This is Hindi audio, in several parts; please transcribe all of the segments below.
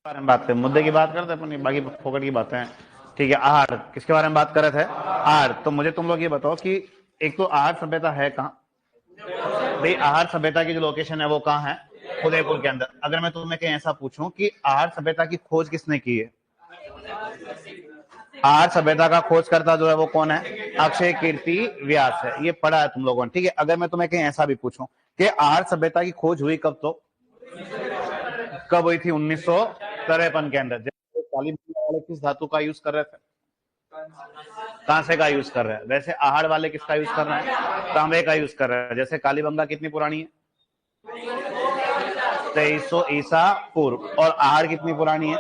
बारे में बात करें, मुद्दे की बात करते हैं, बाकी फोकट की बातें हैं। ठीक है, आहार किसके बारे में बात कर रहे थे? आहार। तो मुझे तुम लोग ये बताओ कि एक तो आहार सभ्यता है कहाँ? भाई आहार सभ्यता की जो लोकेशन है वो कहाँ है? उदयपुर के अंदर। अगर मैं तुम्हें कहीं ऐसा पूछूं कि आहार सभ्यता की खोज किसने की है? आहार सभ्यता का खोजकर्ता जो है वो कौन है? अक्षय कीर्ति व्यास है। ये पढ़ा है तुम लोगों ने। ठीक है, अगर मैं तुम्हें कहीं ऐसा भी पूछूं कि आहार सभ्यता की खोज हुई कब, तो कब हुई थी? 1953 के अंदर। काली वाले किस धातु का यूज कर रहे थे? कांसे का यूज कर रहे हैं। वैसे आहार वाले किसका यूज कर रहे हैं? तांबे का यूज कर रहे हैं। जैसे कालीबंगा कितनी पुरानी है? 2300 ईसा पूर्व। और आहार कितनी पुरानी है?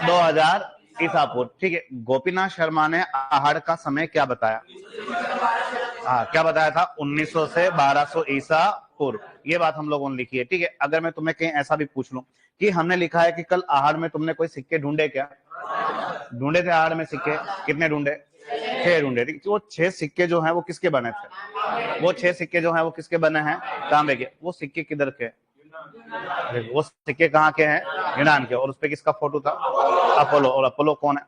2000 ईसा पूर्व। ठीक है, गोपीनाथ शर्मा ने आहार का समय क्या बताया? क्या बताया था? 1900 से 1200 ईसा पूर्व। ये बात हम लोगों ने लिखी है। ठीक है, अगर मैं तुम्हें कहीं ऐसा भी पूछ लूं कि हमने लिखा है कि कल आहार में तुमने कोई सिक्के ढूंढे क्या? ढूंढे थे आहार में सिक्के? कितने ढूंढे? 6 ढूंढे। वो 6 सिक्के जो हैं वो किसके बने थे? वो 6 सिक्के जो हैं वो किसके बने हैं? तांबे के। वो सिक्के किधर के? वो सिक्के कहाँ के हैं? यूनान के। और उसपे किसका फोटो था? अपोलो। और अपोलो कौन है?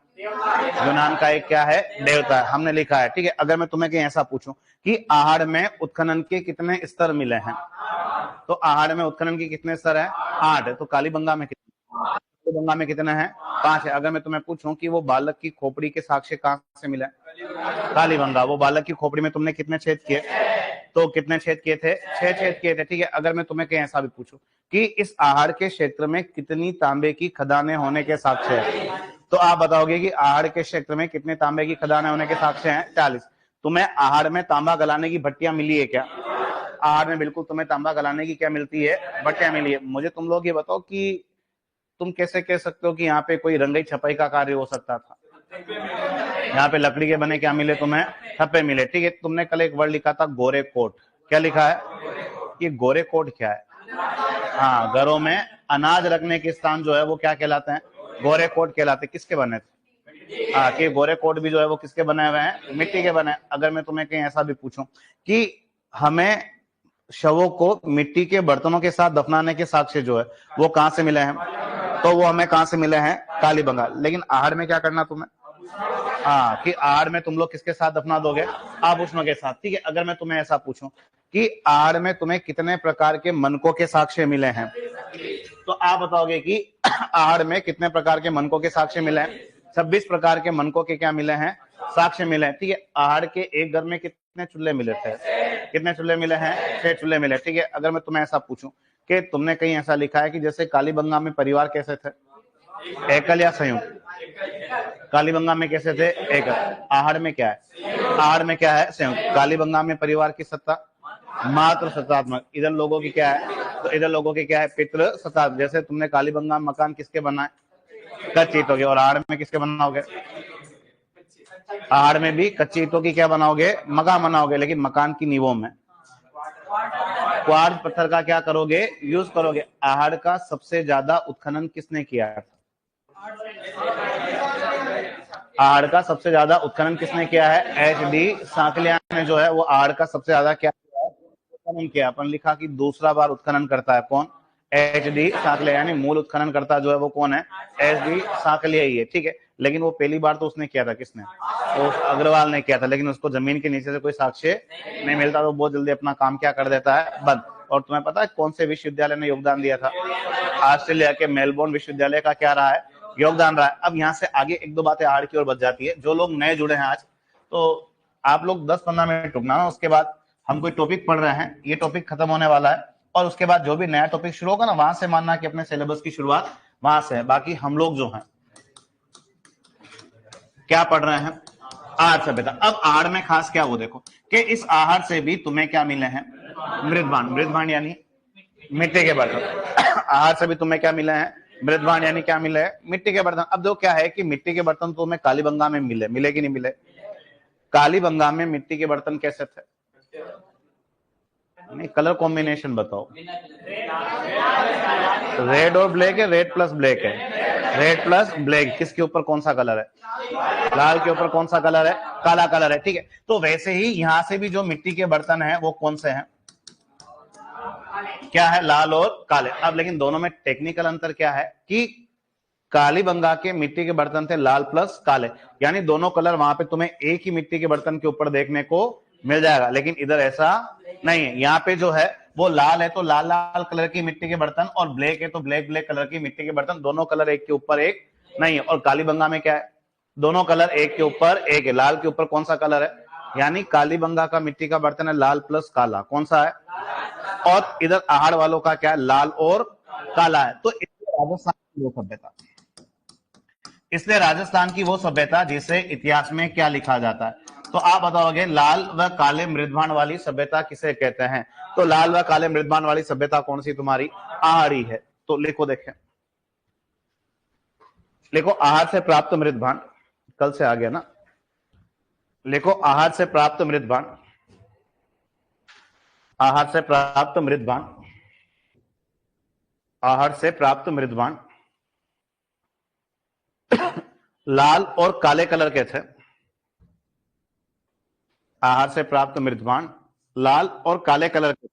यूनान का एक क्या है? देवता है। हमने लिखा है। ठीक है, अगर मैं तुम्हें कहीं ऐसा पूछूं कि आहार में उत्खनन के कितने स्तर मिले हैं, तो आहार में उत्खनन के कितने स्तर है? 8 है। तो कालीबंगा में कितने? कालीबंगा में कितने हैं? 5 है। अगर मैं तुम्हें पूछूं कि वो बालक की खोपड़ी के साक्ष्य कहां से मिले? कालीबंगा। वो बालक की खोपड़ी में तुमने कितने छेद किए? तो कितने छेद किए थे? 6 छेद किए थे। ठीक है, अगर मैं तुम्हें कहीं ऐसा भी पूछूं कि इस आहार के क्षेत्र में कितनी तांबे की खदानें होने के साक्ष्य है, तो आप बताओगे कि आहार के क्षेत्र में कितने तांबे की खदानें होने के साक्ष्य हैं? 40। तुम्हें आहार में तांबा गलाने की भट्टियां मिली है क्या? आहार में बिल्कुल तुम्हें तांबा गलाने की क्या मिलती है? भट्टियां मिली है। मुझे तुम लोग ये बताओ कि तुम कैसे कह सकते हो कि यहाँ पे कोई रंगाई छपाई का कार्य हो सकता था? यहाँ पे लकड़ी के बने क्या मिले तुम्हें? ठप्पे मिले। ठीक है, तुमने कल एक वर्ड लिखा था गोरे कोट। क्या लिखा है? ये गोरे कोट क्या है? हाँ, घरों में अनाज रखने के स्थान जो है वो क्या कहलाते हैं? गोरे कोट कहलाते। किसके बने थे? कि गोरे कोट भी जो है वो किसके बने हुए हैं? मिट्टी के बने। अगर मैं तुम्हें कहीं ऐसा भी पूछूं कि हमें शवों को मिट्टी के बर्तनों के साथ दफनाने के साक्ष्य जो है वो कहां से मिले हैं? तो वो हमें कहां से मिले हैं? कालीबंगा। लेकिन आहार में क्या करना तुम्हें? कि आहार में तुम लोग किसके साथ दफना दोगे? आभूषणों के साथ। ठीक है, अगर मैं तुम्हें ऐसा पूछूं कि आहार में तुम्हें कितने प्रकार के मनकों के साक्ष्य मिले हैं, तो आप बताओगे कि आहार में कितने प्रकार के मनकों के साक्ष्य मिले हैं? 26 प्रकार के मनकों के क्या मिले हैं? साक्ष्य मिले हैं। ठीक है, आहार के एक घर में कितने चूल्हे मिले थे? कितने चूल्हे मिले हैं? 6 चूल्हे मिले। ठीक है, अगर मैं तुम्हें ऐसा पूछूं कि तुमने कहीं ऐसा लिखा है कि जैसे कालीबंगा में परिवार कैसे थे? एकल या संयुक्त? कालीबंगा में कैसे थे? एकल। आहार में क्या है? आहार में क्या है? संयुक्त। कालीबंगा में परिवार की सत्ता मात्र सत्तात्मक। इधर लोगों की क्या है? तो इधर लोगों की क्या है? पितृ सत्तात्मक। जैसे तुमने कालीबंगा में मकान किसके बनाए? कच्ची ईंटों के। और आहार में किसके बनाओगे? आहार में भी कच्ची ईंटों की क्या बनाओगे? मकान बनाओगे। लेकिन मकान की नींवों में क्वार्ट्ज पत्थर का क्या करोगे? यूज करोगे। आहार का सबसे ज्यादा उत्खनन किसने किया था? आहार का सबसे ज्यादा उत्खनन किसने किया है? एच.डी. सांकलिया ने जो है वो आहार का सबसे ज्यादा क्या किया है? उत्खनन किया। अपन लिखा कि दूसरा बार उत्खनन करता है कौन? एच.डी. सांकलिया। यानी मूल उत्खनन करता जो है वो कौन है? एच.डी. सांकलिया ही है। ठीक है, लेकिन वो पहली बार तो उसने किया था। किसने? तो अग्रवाल ने किया था। लेकिन उसको जमीन के नीचे से कोई साक्ष्य नहीं मिलता, तो बहुत जल्दी अपना काम क्या कर देता है? बंद। और तुम्हें पता है कौन से विश्वविद्यालय ने योगदान दिया था? ऑस्ट्रेलिया के मेलबोर्न विश्वविद्यालय का क्या रहा है? योगदान रहा है। अब यहाँ से आगे एक दो बातें आहार की ओर बच जाती है। जो लोग नए जुड़े हैं आज, तो आप लोग 10-15 मिनट रुकना ना, उसके बाद हम कोई टॉपिक पढ़ रहे हैं, ये टॉपिक खत्म होने वाला है, और उसके बाद जो भी नया टॉपिक शुरू होगा ना, वहां से मानना कि अपने सिलेबस की शुरुआत वहां से है। बाकी हम लोग जो हैं क्या पढ़ रहे हैं? आहार सभ्यता। अब आहार में खास क्या, वो देखो कि इस आहार से भी तुम्हें क्या मिले हैं? मृदभांड। मृदभांड यानी मिट्टी के बर्तन। आहार से भी तुम्हें क्या मिले हैं? मृदभांड यानी क्या मिले हैं? मिट्टी के बर्तन। अब जो क्या है कि मिट्टी के बर्तन तो तुम्हें कालीबंगा में मिले कि नहीं मिले? कालीबंगा में मिट्टी के बर्तन कैसे थे? नहीं, कलर कॉम्बिनेशन बताओ। रेड और ब्लैक है? रेड प्लस ब्लैक है। Red plus black. किसके ऊपर कौन सा कलर है? लाल के ऊपर कौन सा कलर है? काला कलर है। ठीक है, तो वैसे ही यहां से भी जो मिट्टी के बर्तन है वो कौन से हैं? क्या है? लाल और काले। अब लेकिन दोनों में टेक्निकल अंतर क्या है कि कालीबंगा के मिट्टी के बर्तन थे लाल प्लस काले, यानी दोनों कलर वहां पे तुम्हें एक ही मिट्टी के बर्तन के ऊपर देखने को मिल जाएगा, लेकिन इधर ऐसा नहीं है। यहाँ पे जो है वो लाल है तो लाल लाल कलर की मिट्टी के बर्तन, और ब्लैक है तो ब्लैक ब्लैक कलर की मिट्टी के बर्तन, दोनों कलर एक के ऊपर एक नहीं है। और कालीबंगा में क्या है, दोनों कलर एक के ऊपर एक है। लाल के ऊपर कौन सा कलर है, यानी कालीबंगा का मिट्टी का बर्तन है लाल प्लस काला, कौन सा है, और इधर आहड़ वालों का क्या है, लाल और काला है। तो राजस्थान की वो सभ्यता, इसलिए राजस्थान की वो सभ्यता जिसे इतिहास में क्या लिखा जाता है, तो आप बताओगे लाल व काले मृदभान वाली सभ्यता किसे कहते हैं। तो लाल व काले मृदभान वाली सभ्यता कौन सी, तुम्हारी आहड़ी है। तो लिखो, देखें, लिखो आहार से प्राप्त मृदभान, कल से आ गया ना, लिखो आहार से प्राप्त मृदभान, आहार से प्राप्त मृदभान, आहार से प्राप्त मृदभान लाल और काले कलर के थे। आहार से प्राप्त मृदभान लाल और काले कलर के,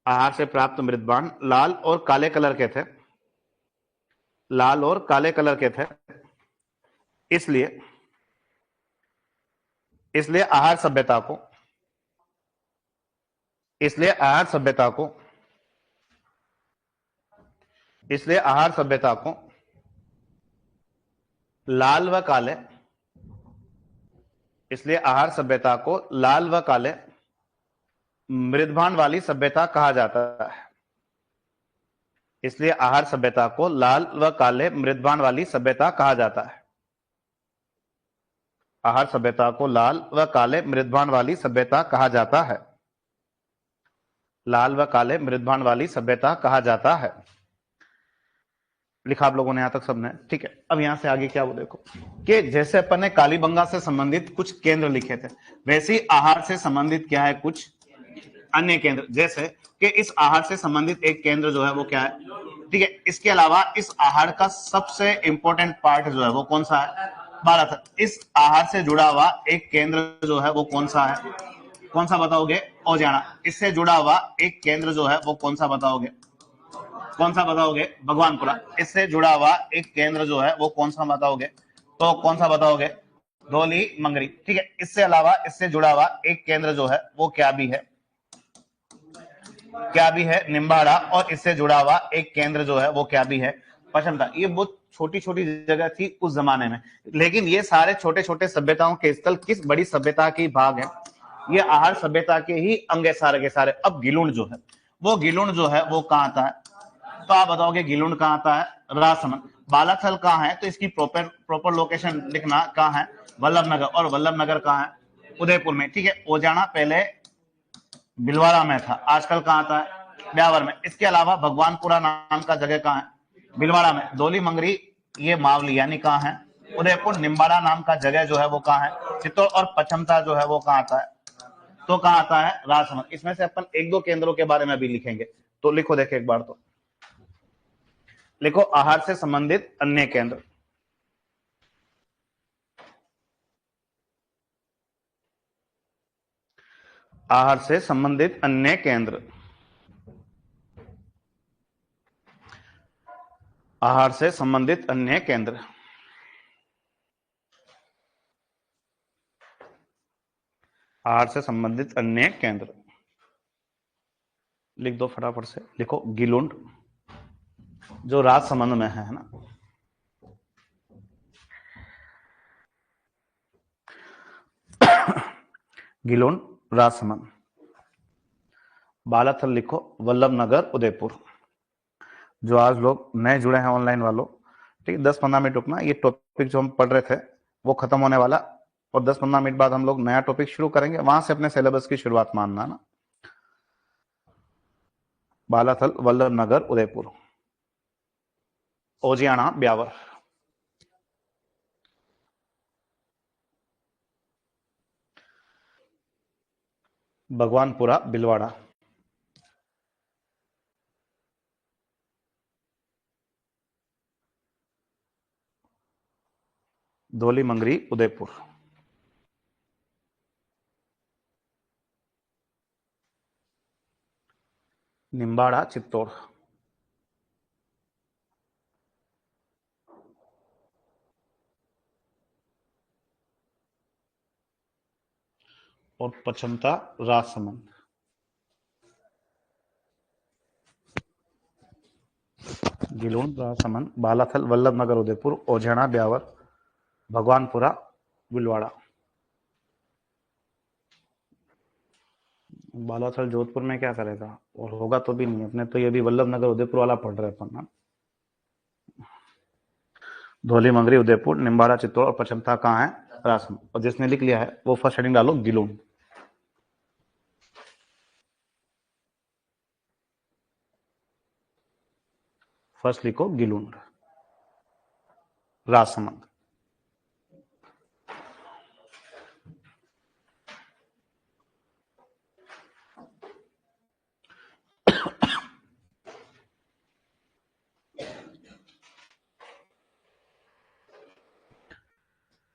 आहार से प्राप्त मृदभान लाल और काले कलर के थे, लाल और काले कलर के थे। इसलिए इसलिए आहार सभ्यता को, इसलिए आहार सभ्यता को, इसलिए आहार सभ्यता को लाल व काले, इसलिए आहार सभ्यता को लाल व काले मृदभान वाली सभ्यता कहा जाता है। इसलिए आहार सभ्यता को लाल व काले मृदभान वाली सभ्यता कहा जाता है। आहार सभ्यता को लाल व काले मृदभान वाली सभ्यता कहा जाता है। लाल व काले मृदभान वाली सभ्यता कहा जाता है। लिखा आप लोगों ने यहां तक सबने, ठीक है। अब यहां से आगे क्या, वो देखो कि जैसे अपन ने कालीबंगा से संबंधित कुछ केंद्र लिखे थे, वैसे ही आहार से संबंधित क्या है, कुछ अन्य केंद्र। जैसे कि इस आहार से संबंधित एक केंद्र जो है वो क्या है, ठीक है। इसके अलावा इस आहार का सबसे इंपॉर्टेंट पार्ट जो है वो कौन सा है, बालाथल। इस आहार से जुड़ा हुआ एक केंद्र जो है वो कौन सा है, कौन सा बताओगे, औजाना। इससे जुड़ा हुआ एक केंद्र जो है वो कौन सा बताओगे, कौन सा बताओगे, भगवानपुरा। इससे जुड़ा हुआ एक केंद्र जो है वो कौन सा बताओगे, तो कौन सा बताओगे, धौली मंगरी, ठीक है। इससे अलावा इससे जुड़ा हुआ एक केंद्र जो है वो क्या भी है, क्या भी है, निम्बाड़ा। और इससे जुड़ा हुआ एक केंद्र जो है वो क्या भी है, पचमता। ये बहुत छोटी छोटी जगह थी उस जमाने में, लेकिन ये सारे छोटे छोटे सभ्यताओं के स्थल किस बड़ी सभ्यता की भाग है, ये आहार सभ्यता के ही अंग है सारे के सारे। अब गिलुंड जो है, वो गिलुंड जो है वो कहां आता है, तो आप बताओगे गिलुंड कहां आता है, राजसमंद। बालाथल कहां है, तो इसकी प्रॉपर प्रॉपर लोकेशन लिखना कहां है, वल्लभनगर। और वल्लभनगर कहां है, उदयपुर में, ठीक है। ओजाना पहले भिलवाड़ा में था, आजकल कहां आता है, ब्यावर में। इसके अलावा भगवानपुरा नाम का जगह कहां है, भिलवाड़ा में। धौली मंगरी ये मावली यानी कहां है, उदयपुर। निम्बाड़ा नाम का जगह जो है वो कहां है, चित्तौड़। और पचमता जो है वो कहां आता है, तो कहां आता है, राजसमंद। इसमें से अपन एक दो केंद्रों के बारे में भी लिखेंगे, तो लिखो, देखे एक बार, तो लिखो आहार से संबंधित अन्य केंद्र। आहार से संबंधित अन्य केंद्र, आहार से संबंधित अन्य केंद्र, आहार से संबंधित अन्य केंद्र। लिख दो फटाफट से, लिखो गिलुंड जो राजसमंद में है ना, गिलुंड राजसमंद। बालाथल लिखो वल्लभनगर उदयपुर। जो आज लोग नए जुड़े हैं ऑनलाइन वालों, ठीक है, 10-15 मिनट रुकना, ये टॉपिक जो हम पढ़ रहे थे वो खत्म होने वाला, और 10-15 मिनट बाद हम लोग नया टॉपिक शुरू करेंगे, वहां से अपने सिलेबस की शुरुआत मानना ना। बालाथल वल्लभनगर उदयपुर, ओजियाना ब्यावर, भगवानपुरा भिलवाड़ा, धौली मंगरी उदयपुर, निम्बाड़ा चित्तौड़, और पचमता राजसमंद। गिलोन, राजसमंद, बालाथल, वल्लभ नगर उदयपुर, ओझेड़ा, ब्यावर, भगवानपुरा, बिलवाड़ा। बालाथल जोधपुर में क्या करेगा, और होगा तो भी नहीं, अपने तो ये भी वल्लभ नगर उदयपुर वाला पढ़ रहे अपन ना। धौली मंगरी उदयपुर, निम्बाड़ा चित्तौड़ और पचमता कहाँ है, राजसमंद। और जिसने लिख लिया है वो फर्स्ट हेडिंग डालो गिलोन। फर्स्ट लिखो गिलोन, राजसमंद।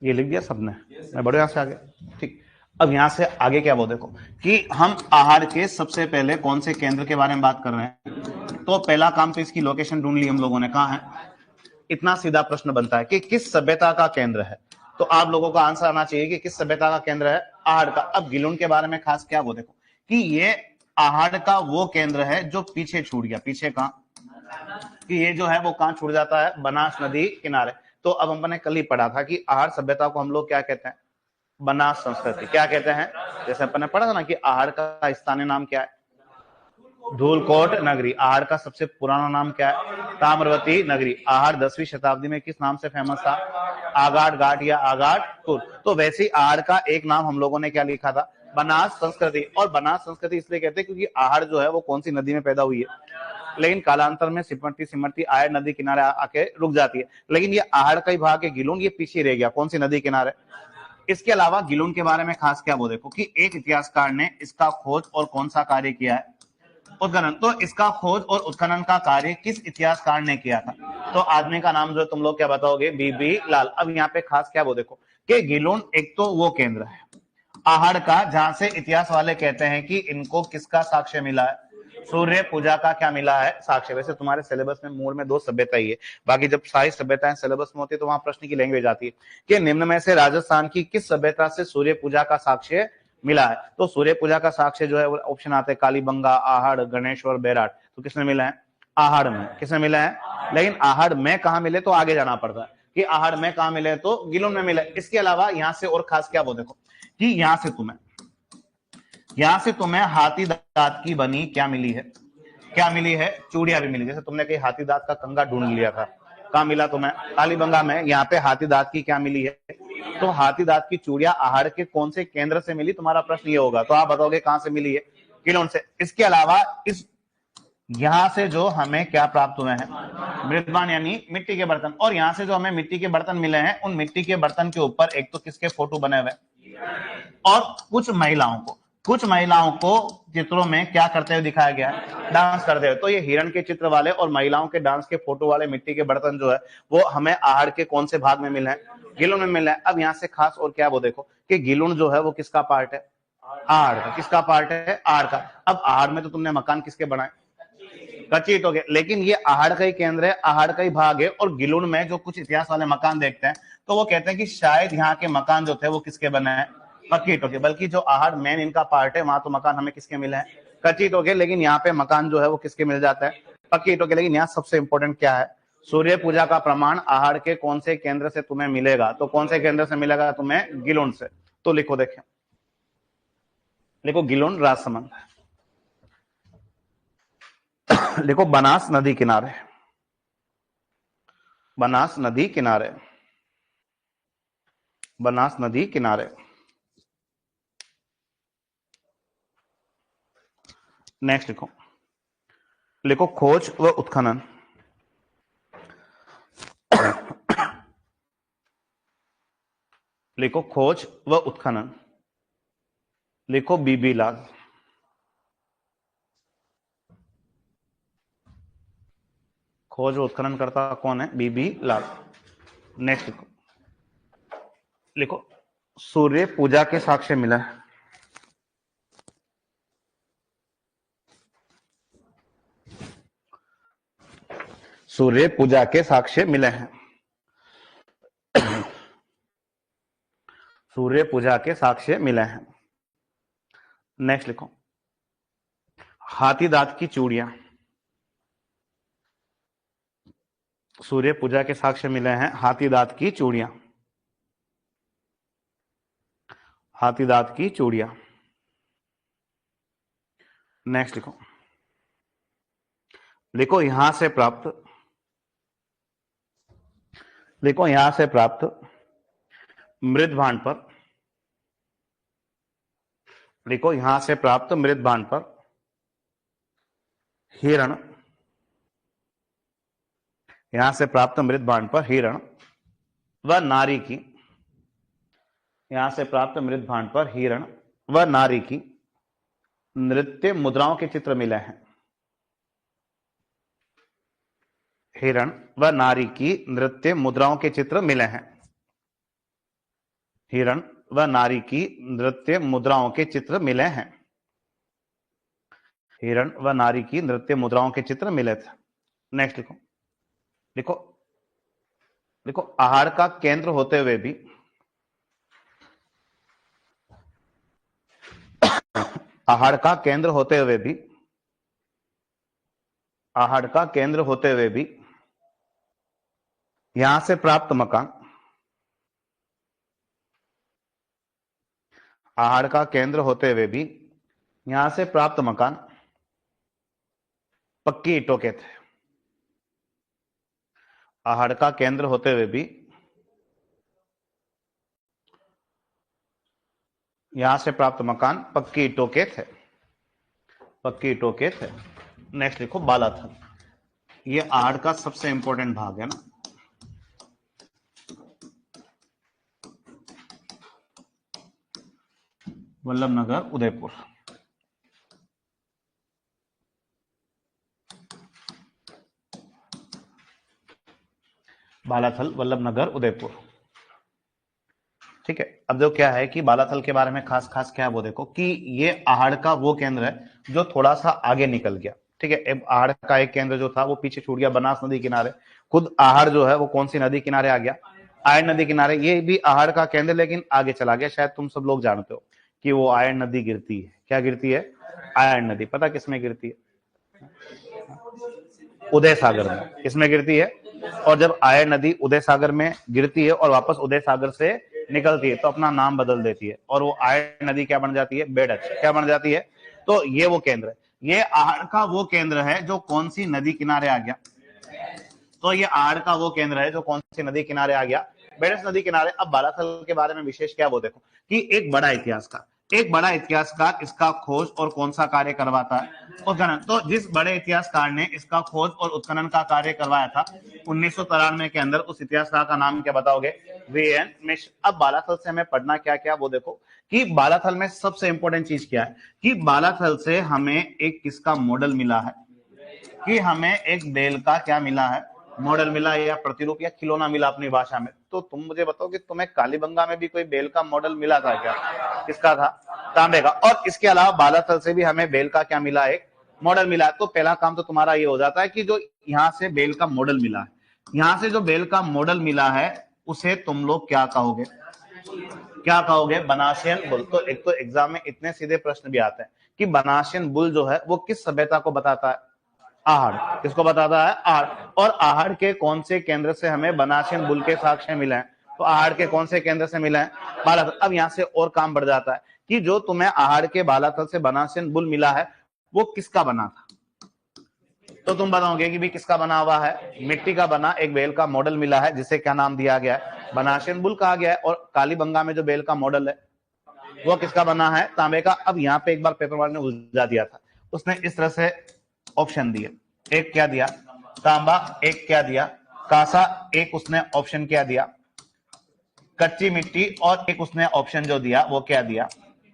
ये लिख दिया सबने, मैं बढ़ो यहां से आगे। ठीक, अब यहां से आगे क्या वो देखो कि हम आहार के सबसे पहले कौन से केंद्र के बारे में बात कर रहे हैं। तो पहला काम तो इसकी लोकेशन ढूंढ ली हम लोगों ने, कहां है। इतना सीधा प्रश्न बनता है कि किस सभ्यता का केंद्र है, तो आप लोगों का आंसर आना चाहिए कि किस सभ्यता का केंद्र है, आहार का। अब गिलोन के बारे में खास क्या वो देखो कि ये आहार का वो केंद्र है जो पीछे छूट गया। पीछे कहां, कि ये जो है वो कहां छूट जाता है, बनास नदी किनारे। तो अब हमने कल ही पढ़ा था कि आहार सभ्यता को हम लोग क्या कहते हैं, बनास संस्कृति। क्या कहते हैं, जैसे अपन ने पढ़ा था ना कि आहार का स्थानीय नाम क्या है, धूलकोट नगरी। आहार का सबसे पुराना नाम क्या है, ताम्रवती नगरी। आहार 10वीं शताब्दी में किस नाम से फेमस था, आगाट घाट या आगाट पुर। तो वैसे ही आहार का एक नाम हम लोगों ने क्या लिखा था, बनास संस्कृति। और बनास संस्कृति इसलिए कहते हैं क्योंकि आहार जो है वो कौन सी नदी में पैदा हुई है, लेकिन कालांतर में सिमटती सिमटती आयर नदी किनारे आके रुक जाती है। लेकिन ये आहार का ही भाग है, गिलोन ये पीछे रह गया, कौन सी नदी किनारे। इसके अलावा गिलोन के बारे में खास क्या वो देखो कि एक इतिहासकार ने इसका खोज और कौन सा कार्य किया है, उत्खनन। तो इसका खोज और उत्खनन का कार्य किस इतिहासकार ने किया था, तो आदमी का नाम जो तुम लोग क्या बताओगे, बीबी लाल। अब यहाँ पे खास क्या वो देखो कि गिलोन एक तो वो केंद्र है आहार का जहां से इतिहास वाले कहते हैं कि इनको किसका साक्ष्य मिला है, सूर्य पूजा का क्या मिला है साक्ष्य। वैसे तुम्हारे सिलेबस में मूल में 2 सभ्यता ही है, बाकी जब सारी सभ्यताएं सिलेबस में होती है तो वहां प्रश्न की लैंग्वेज आती है कि निम्न में से राजस्थान की किस सभ्यता से सूर्य पूजा का साक्ष्य मिला है। तो सूर्य पूजा का साक्ष्य जो है ऑप्शन आते हैं कालीबंगा, आहड़, गणेश्वर, बैराट। तो किसने मिला है, आहड़ में। किसने मिला है, लेकिन आहड़ में कहां मिले तो आगे जाना पड़ता है कि आहड़ में कहां मिले तो गिलोन में मिले। इसके अलावा यहां से और खास क्या वो देखो कि यहां से तुम्हें हाथी दांत की बनी क्या मिली है, क्या मिली है, चूड़ियां भी मिली। जैसे तुमने कहीं हाथी दांत का कंगा ढूंढ लिया था, कहां मिला तुम्हें, कालीबंगा में। यहाँ पे हाथी दांत की क्या मिली है, तो हाथी दांत की चूड़ियां आहार के कौन से केंद्र से मिली, तुम्हारा प्रश्न ये होगा। तो आप बताओगे कहां से मिली है, गिलोन से। इसके अलावा इस यहां से जो हमें क्या प्राप्त हुए हैं, मृदवान यानी मिट्टी के बर्तन। और यहां से जो हमें मिट्टी के बर्तन मिले हैं, उन मिट्टी के बर्तन के ऊपर एक तो किसके फोटो बने हुए, और कुछ महिलाओं को चित्रों में क्या करते हुए दिखाया गया है, डांस करते हुए। तो ये हिरण के चित्र वाले और महिलाओं के डांस के फोटो वाले मिट्टी के बर्तन जो है वो हमें आहार के कौन से भाग में मिले हैं, गिलोन में मिले हैं। अब यहाँ से खास और क्या वो देखो कि गिलोन जो है वो किसका पार्ट है, आहार का। किसका पार्ट है, आहार का। अब आहार में तो तुमने मकान किसके बनाए, कचित हो गए, लेकिन ये आहार का ही केंद्र है, आहार का ही भाग है। और गिलोन में जो कुछ इतिहास वाले मकान देखते हैं तो वो कहते हैं कि शायद यहाँ के मकान जो थे वो किसके बने हैं, पक्की ईंटों के। बल्कि जो आहार मेन इनका पार्ट है वहां तो मकान हमें किसके मिले हैं, कच्ची ईंटों के। लेकिन यहाँ पे मकान जो है वो किसके मिल जाता है, पक्की ईंटों के। लेकिन यहाँ सबसे इंपॉर्टेंट क्या है, सूर्य पूजा का प्रमाण आहार के कौन से केंद्र से तुम्हें मिलेगा, तो कौन से केंद्र से मिलेगा तुम्हें, गिलोन से। तो लिखो, देखें लिखो गिलोन राजसमंद, लिखो बनास नदी किनारे, बनास नदी किनारे, बनास नदी किनारे। नेक्स्ट लिखो, लिखो खोज व उत्खनन, लिखो खोज व उत्खनन, लिखो बीबी लाल। खोज व उत्खनन करता कौन है, बीबी लाल। नेक्स्ट लिखो, लिखो सूर्य पूजा के साक्ष्य मिला है, सूर्य पूजा के साक्ष्य मिले हैं, सूर्य पूजा के साक्ष्य मिले हैं। नेक्स्ट लिखो, हाथी दांत की चूड़ियां सूर्य पूजा के साक्ष्य मिले हैं। हाथी दांत की चूड़ियां, हाथी दांत की चूड़ियां। नेक्स्ट लिखो, लिखो यहां से प्राप्त, लिखो यहां से प्राप्त मृद भांड पर, लिखो यहां से प्राप्त मृद भांड पर हिरण, यहां से प्राप्त मृद भांड पर हिरण व नारी की, यहां से प्राप्त मृद भांड पर हिरण व नारी की नृत्य मुद्राओं के चित्र मिले हैं। हिरण व नारी की नृत्य मुद्राओं के चित्र मिले हैं। हिरण व नारी की नृत्य मुद्राओं के चित्र मिले हैं। हिरण व नारी की नृत्य मुद्राओं के चित्र मिले थे। नेक्स्ट लिखो, लिखो, लिखो आहार का केंद्र होते हुए भी, आहार का केंद्र होते हुए भी, आहार का केंद्र होते हुए भी यहां से प्राप्त मकान, आहार का केंद्र होते हुए भी यहां से प्राप्त मकान पक्की ईंटों के थे। आहार का केंद्र होते हुए भी यहां से प्राप्त मकान पक्की ईंटों के थे, पक्की ईंटों के थे। नेक्स्ट लिखो बालाथल, ये आहार का सबसे इंपॉर्टेंट भाग है ना। वल्लभनगर उदयपुर, बालाथल वल्लभनगर उदयपुर। ठीक है, अब जो क्या है कि बालाथल के बारे में खास खास क्या है वो देखो कि ये आहाड़ का वो केंद्र है जो थोड़ा सा आगे निकल गया। ठीक है, आहाड़ का एक केंद्र जो था वो पीछे छूट गया बनास नदी किनारे। खुद आहाड़ जो है वो कौन सी नदी किनारे आ गया, आयन नदी किनारे। ये भी आहाड़ का केंद्र लेकिन आगे चला गया। शायद तुम सब लोग जानते हो कि वो आयन नदी गिरती है। क्या गिरती है? आयन नदी। पता किसमें गिरती है? उदय सागर में। किसमें गिरती है? और जब आयन नदी उदय सागर में गिरती है और वापस उदय सागर से निकलती है तो अपना नाम बदल देती है और वो आयन नदी क्या बन जाती है? बेडच। क्या बन जाती है? तो ये वो केंद्र है, ये आहाड़ का वो केंद्र है जो कौन सी नदी किनारे आ गया? तो ये आहाड़ का वो केंद्र है जो कौन सी नदी किनारे आ गया? बेडस नदी किनारे। अब बालाथल के बारे में विशेष क्या वो देखो कि एक बड़ा इतिहासकार, एक बड़ा इतिहासकार इसका खोज और कौन सा कार्य करवाता है? उत्खनन। तो जिस बड़े इतिहासकार ने इसका खोज और उत्खनन का कार्य करवाया था 1993 के अंदर, उस इतिहासकार का नाम क्या बताओगे? वीएन मिश्र। अब बालाथल से हमें पढ़ना क्या क्या वो देखो कि बालाथल में सबसे इंपॉर्टेंट चीज क्या है कि बालाथल से हमें एक किसका मॉडल मिला है, कि हमें एक बेल का क्या मिला है? मॉडल मिला या प्रतिरूप या खिलौना मिला अपनी भाषा में। तो तुम मुझे बताओ कि तुम्हें कालीबंगा में भी कोई बेल का मॉडल मिला था क्या? किसका था? तांबे का। और इसके अलावा बालाथल से भी हमें बेल का क्या मिला? एक मॉडल मिला है। तो पहला काम तो तुम्हारा ये हो जाता है कि जो यहाँ से बेल का मॉडल मिला है, यहाँ से जो बेल का मॉडल मिला है उसे तुम लोग क्या कहोगे? क्या कहोगे? बनासियन बुल। तो एक तो एग्जाम में इतने सीधे प्रश्न भी आते हैं कि बनासियन बुल जो है वो किस सभ्यता को बताता है? आहाड़। किसको बताता है? आहाड़। और आहाड़ के कौन से केंद्र से हमें बनासियन बुल के साक्ष्य मिले हैं? तो आहाड़ के कौन से केंद्र से मिले हैं? बालाथल। अब यहां से और काम बढ़ जाता है कि जो तुम्हें आहाड़ के बालाथल से बनासियन बुल मिला है वो किसका बना था? तो तुम बताओगे कि भी किसका बना हुआ है? मिट्टी का बना एक बेल का मॉडल मिला है जिसे क्या नाम दिया गया है? बनासियन बुल कहा गया है। और कालीबंगा में जो बेल का मॉडल है वो किसका बना है? तांबे का। अब यहाँ पे एक बार पेपर वाले ने उलझा दिया था, उसने इस तरह से ऑप्शन दिए। एक क्या दिया? तांबा। एक क्या दिया? कांसा। एक उसने ऑप्शन क्या दिया? कच्ची मिट्टी। और एक उसने ऑप्शन जो दिया वो क्या दिया?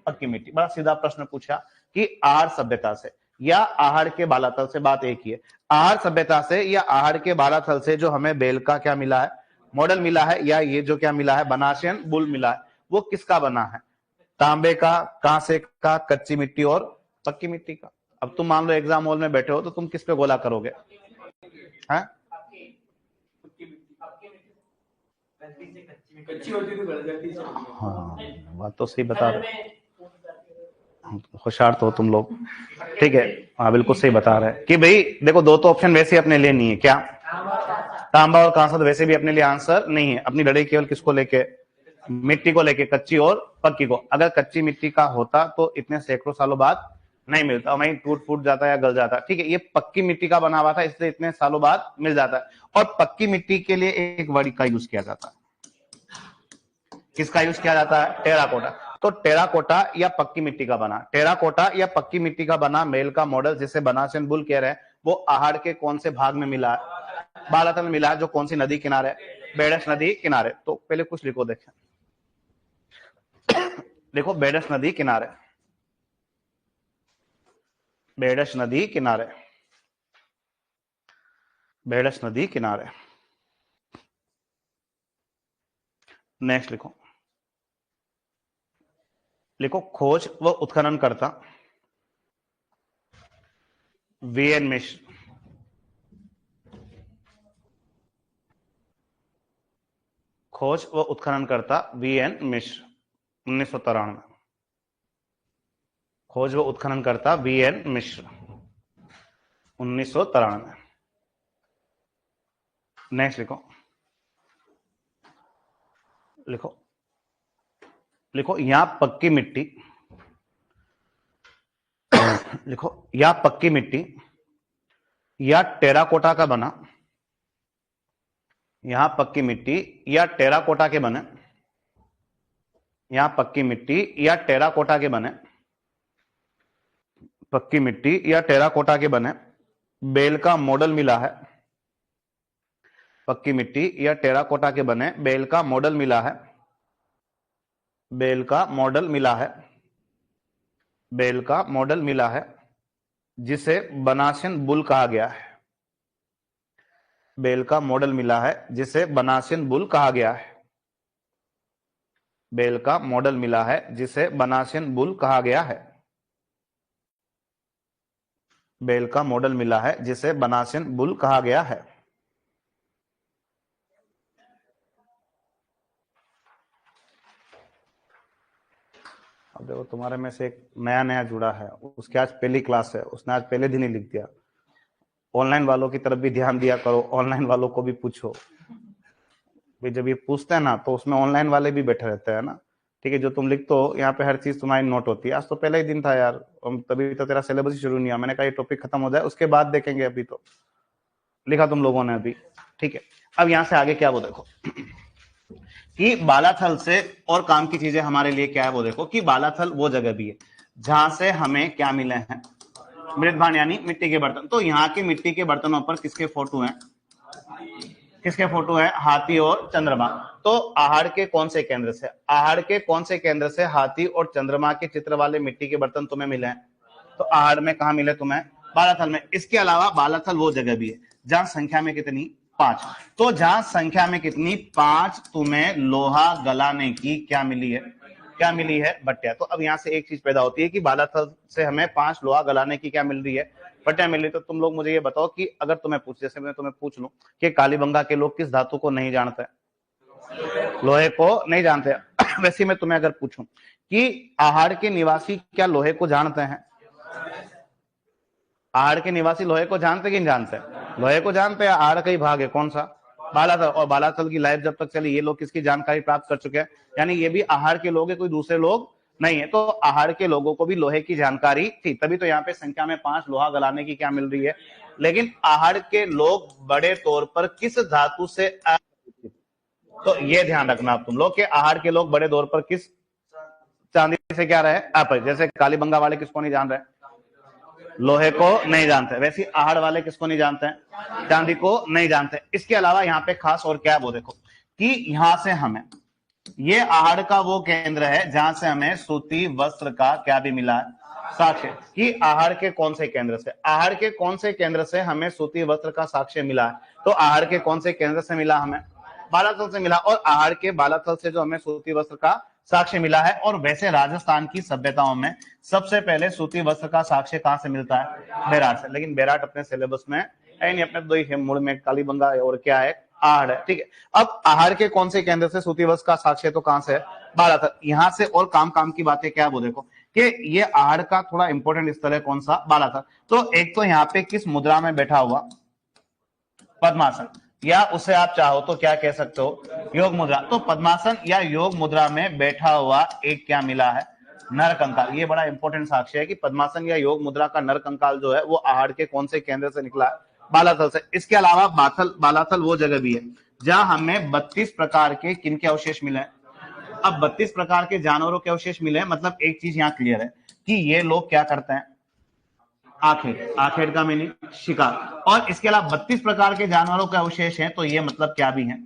पक्की मिट्टी। बड़ा सीधा प्रश्न पूछा कि आहार सभ्यता से या आहार के बालाथल से, बात एक ही है, आहार सभ्यता से या आहार के बालाथल से जो हमें बेल का क्या मिला है? मॉडल मिला है, या ये जो क्या मिला है? बनासियन बुल मिला है, वो किसका बना है? तांबे का, कांसे का, कच्ची मिट्टी और पक्की मिट्टी का। अब तुम मान लो एग्जाम हॉल में बैठे हो तो तुम किस पे गोला करोगे? हैं? हाँ, बात तो सही बता रहे। होशियार तो हो तुम लोग, ठीक है। हाँ बिल्कुल सही बता रहे हैं कि भाई देखो दो तो ऑप्शन वैसे अपने लिए नहीं है, क्या तांबा और कांसा, तो वैसे भी अपने लिए आंसर नहीं है। अपनी लड़ाई केवल किसको लेके, मिट्टी को लेके, कच्ची और पक्की को। अगर कच्ची मिट्टी का होता तो इतने सैकड़ों सालों बाद नहीं मिलता, वहीं टूट फूट जाता या गल जाता, ठीक है। ये पक्की मिट्टी का बना हुआ था इसलिए इतने सालों बाद मिल जाता है। और पक्की मिट्टी के लिए एक वर्ड का यूज किया जाता है, किसका यूज किया जाता है, टेराकोटा। तो टेराकोटा या पक्की मिट्टी का बना, टेराकोटा या पक्की मिट्टी का बना मेल का मॉडल जिसे बनासेन बुल कह रहे हैं, वो आहड़ के कौन से भाग में मिला है, बालातल में मिला है, जो कौन सी नदी किनारे, बेडस नदी किनारे। तो पहले कुछ लिखो, देखें देखो बेडस नदी किनारे, बेडस नदी किनारे, बेडस नदी किनारे। नेक्स्ट लिखो, लिखो खोज व उत्खनन करता वीएन मिश्र, खोज व उत्खनन करता वीएन मिश्र 1993, खोज व उत्खनन करता वीएन मिश्र 1993। नेक्स्ट लिखो, लिखो लिखो यहां पक्की मिट्टी, लिखो या पक्की मिट्टी या टेराकोटा का बना, यहां पक्की मिट्टी या टेराकोटा के बने, यहां पक्की मिट्टी या टेराकोटा के बने, पक्की मिट्टी या टेराकोटा के बने बेल का मॉडल मिला है, पक्की मिट्टी या टेराकोटा के बने बेल का मॉडल मिला है, बेल का मॉडल मिला है, बेल का मॉडल मिला है जिसे बनासेन बुल कहा गया है, बेल का मॉडल मिला है जिसे बनासेन बुल कहा गया है, बेल का मॉडल मिला है जिसे बनासेन बुल कहा गया है, बेल का मॉडल मिला है जिसे बनासेन बुल कहा गया है। अब देखो तुम्हारे में से एक नया नया जुड़ा है, उसकी आज पहली क्लास है, उसने आज पहले दिन ही लिख दिया। ऑनलाइन वालों की तरफ भी ध्यान दिया करो, ऑनलाइन वालों को भी पूछो, जब ये पूछते हैं ना तो उसमें ऑनलाइन वाले भी बैठे रहते हैं ना, ठीक है। जो तुम लिखते हो यहाँ पे हर चीज तुम्हारी नोट होती है। आज तो पहला ही दिन था यार, तभी तो तेरा सिलेबस ही शुरू नहीं हुआ। मैंने कहा ये टॉपिक खत्म हो जाए उसके बाद देखेंगे, अभी तो लिखा तुम लोगों ने अभी, ठीक है। अब यहां से आगे क्या, वो देखो कि बालाथल से और काम की चीजें हमारे लिए क्या है, वो देखो कि बालाथल वो जगह भी है जहां से हमें क्या मिले हैं, मृदभान यानी मिट्टी के बर्तन। तो यहाँ के मिट्टी के बर्तनों पर किसके फोटो हैं, किसके फोटो है, हाथी और चंद्रमा। तो आहड़ के कौन से केंद्र से, आहड़ के कौन से केंद्र से हाथी और चंद्रमा के चित्र वाले मिट्टी के बर्तन तुम्हें मिले हैं? तो आहड़ में कहा मिले तुम्हें, बालाथल में। इसके अलावा बालाथल वो जगह भी है जहां संख्या में कितनी, 5। तो जहां संख्या में कितनी, 5 तुम्हें लोहा गलाने की क्या मिली है, क्या मिली है, भट्टिया। तो अब यहां से एक चीज पैदा होती है कि बालाथल से हमें 5 लोहा गलाने की क्या मिल रही है, भट्टिया मिल रही। तो तुम लोग मुझे ये बताओ कि अगर तुम्हें पूछ, जैसे मैं तुम्हें पूछ लूं कि कालीबंगा के लोग किस धातु को नहीं जानते, लोहे को नहीं जानते, वैसे मैं तुम्हें अगर पूछूं कि आहड़ के निवासी क्या लोहे को जानते हैं, आहड़ के निवासी लोहे को जानते कि नहीं जानते, लोहे को जानते हैं। आहड़ का ही भाग है कौन सा, बालाथल। और बालाथल की लाइफ जब तक चली ये लोग किसकी जानकारी प्राप्त कर चुके हैं, यानी ये भी आहड़ के लोग है, कोई दूसरे लोग नहीं है। तो आहड़ के लोगों को भी लोहे की जानकारी थी, तभी तो यहाँ पे संख्या में 5 लोहा गलाने की क्या मिल रही है। लेकिन आहड़ के लोग बड़े तौर पर किस धातु से, तो ये ध्यान रखना आप तुम लोग कि आहड़ के लोग बड़े तौर पर किस चांदी से क्या रहे, आप जैसे कालीबंगा वाले किसको नहीं जान रहे, लोहे को नहीं जानते, वैसे आहड़ वाले किसको नहीं जानते हैं, चांदी को नहीं जानते। इसके अलावा यहाँ पे खास और क्या है, वो देखो कि यहां से हमें, ये आहड़ का वो केंद्र है जहां से हमें सूती वस्त्र का क्या भी मिला है, साक्ष्य। कि आहड़ के कौन से केंद्र से, आहड़ के कौन से केंद्र से हमें सूती वस्त्र का साक्ष्य मिला है। तो आहड़ के कौन से केंद्र से मिला, हमें बालाथल से मिला। और आहड़ के बालाथल से जो हमें सूती वस्त्र का साक्ष्य मिला है। और वैसे राजस्थान की सभ्यताओं में सबसे पहले सूती वस्त्र का साक्ष्य कहां से मिलता है, बेराट से। लेकिन बेराट अपने सिलेबस में है नहीं, अपने दो ही है, मुड़ में कालीबंगा और क्या है, आहड़ है, ठीक है। अब आहड़ के कौन से केंद्र से सूती वस्त्र का साक्ष्य, तो कहां से है, बालाथल। यहां से और काम की बातें क्या है, वो देखो कि ये आहड़ का थोड़ा इंपॉर्टेंट स्थल है कौन सा, बालाथल। तो एक तो यहाँ पे किस मुद्रा में बैठा हुआ, पद्मासन, या उसे आप चाहो तो क्या कह सकते हो, योग मुद्रा। तो पद्मासन या योग मुद्रा में बैठा हुआ एक क्या मिला है, नर कंकाल। ये बड़ा इंपॉर्टेंट साक्ष्य है कि पद्मासन या योग मुद्रा का नर कंकाल जो है वो आहड़ के कौन से केंद्र से निकला है, बालाथल से। इसके अलावा बालाथल वो जगह भी है जहां हमें 32 प्रकार के किनके अवशेष मिले हैं। अब 32 प्रकार के जानवरों के अवशेष मिले हैं, मतलब एक चीज यहां क्लियर है कि ये लोग क्या करते हैं, आखेट, आखेट का मीनिंग शिकार। और इसके अलावा 32 प्रकार के जानवरों के अवशेष हैं, तो ये मतलब क्या भी है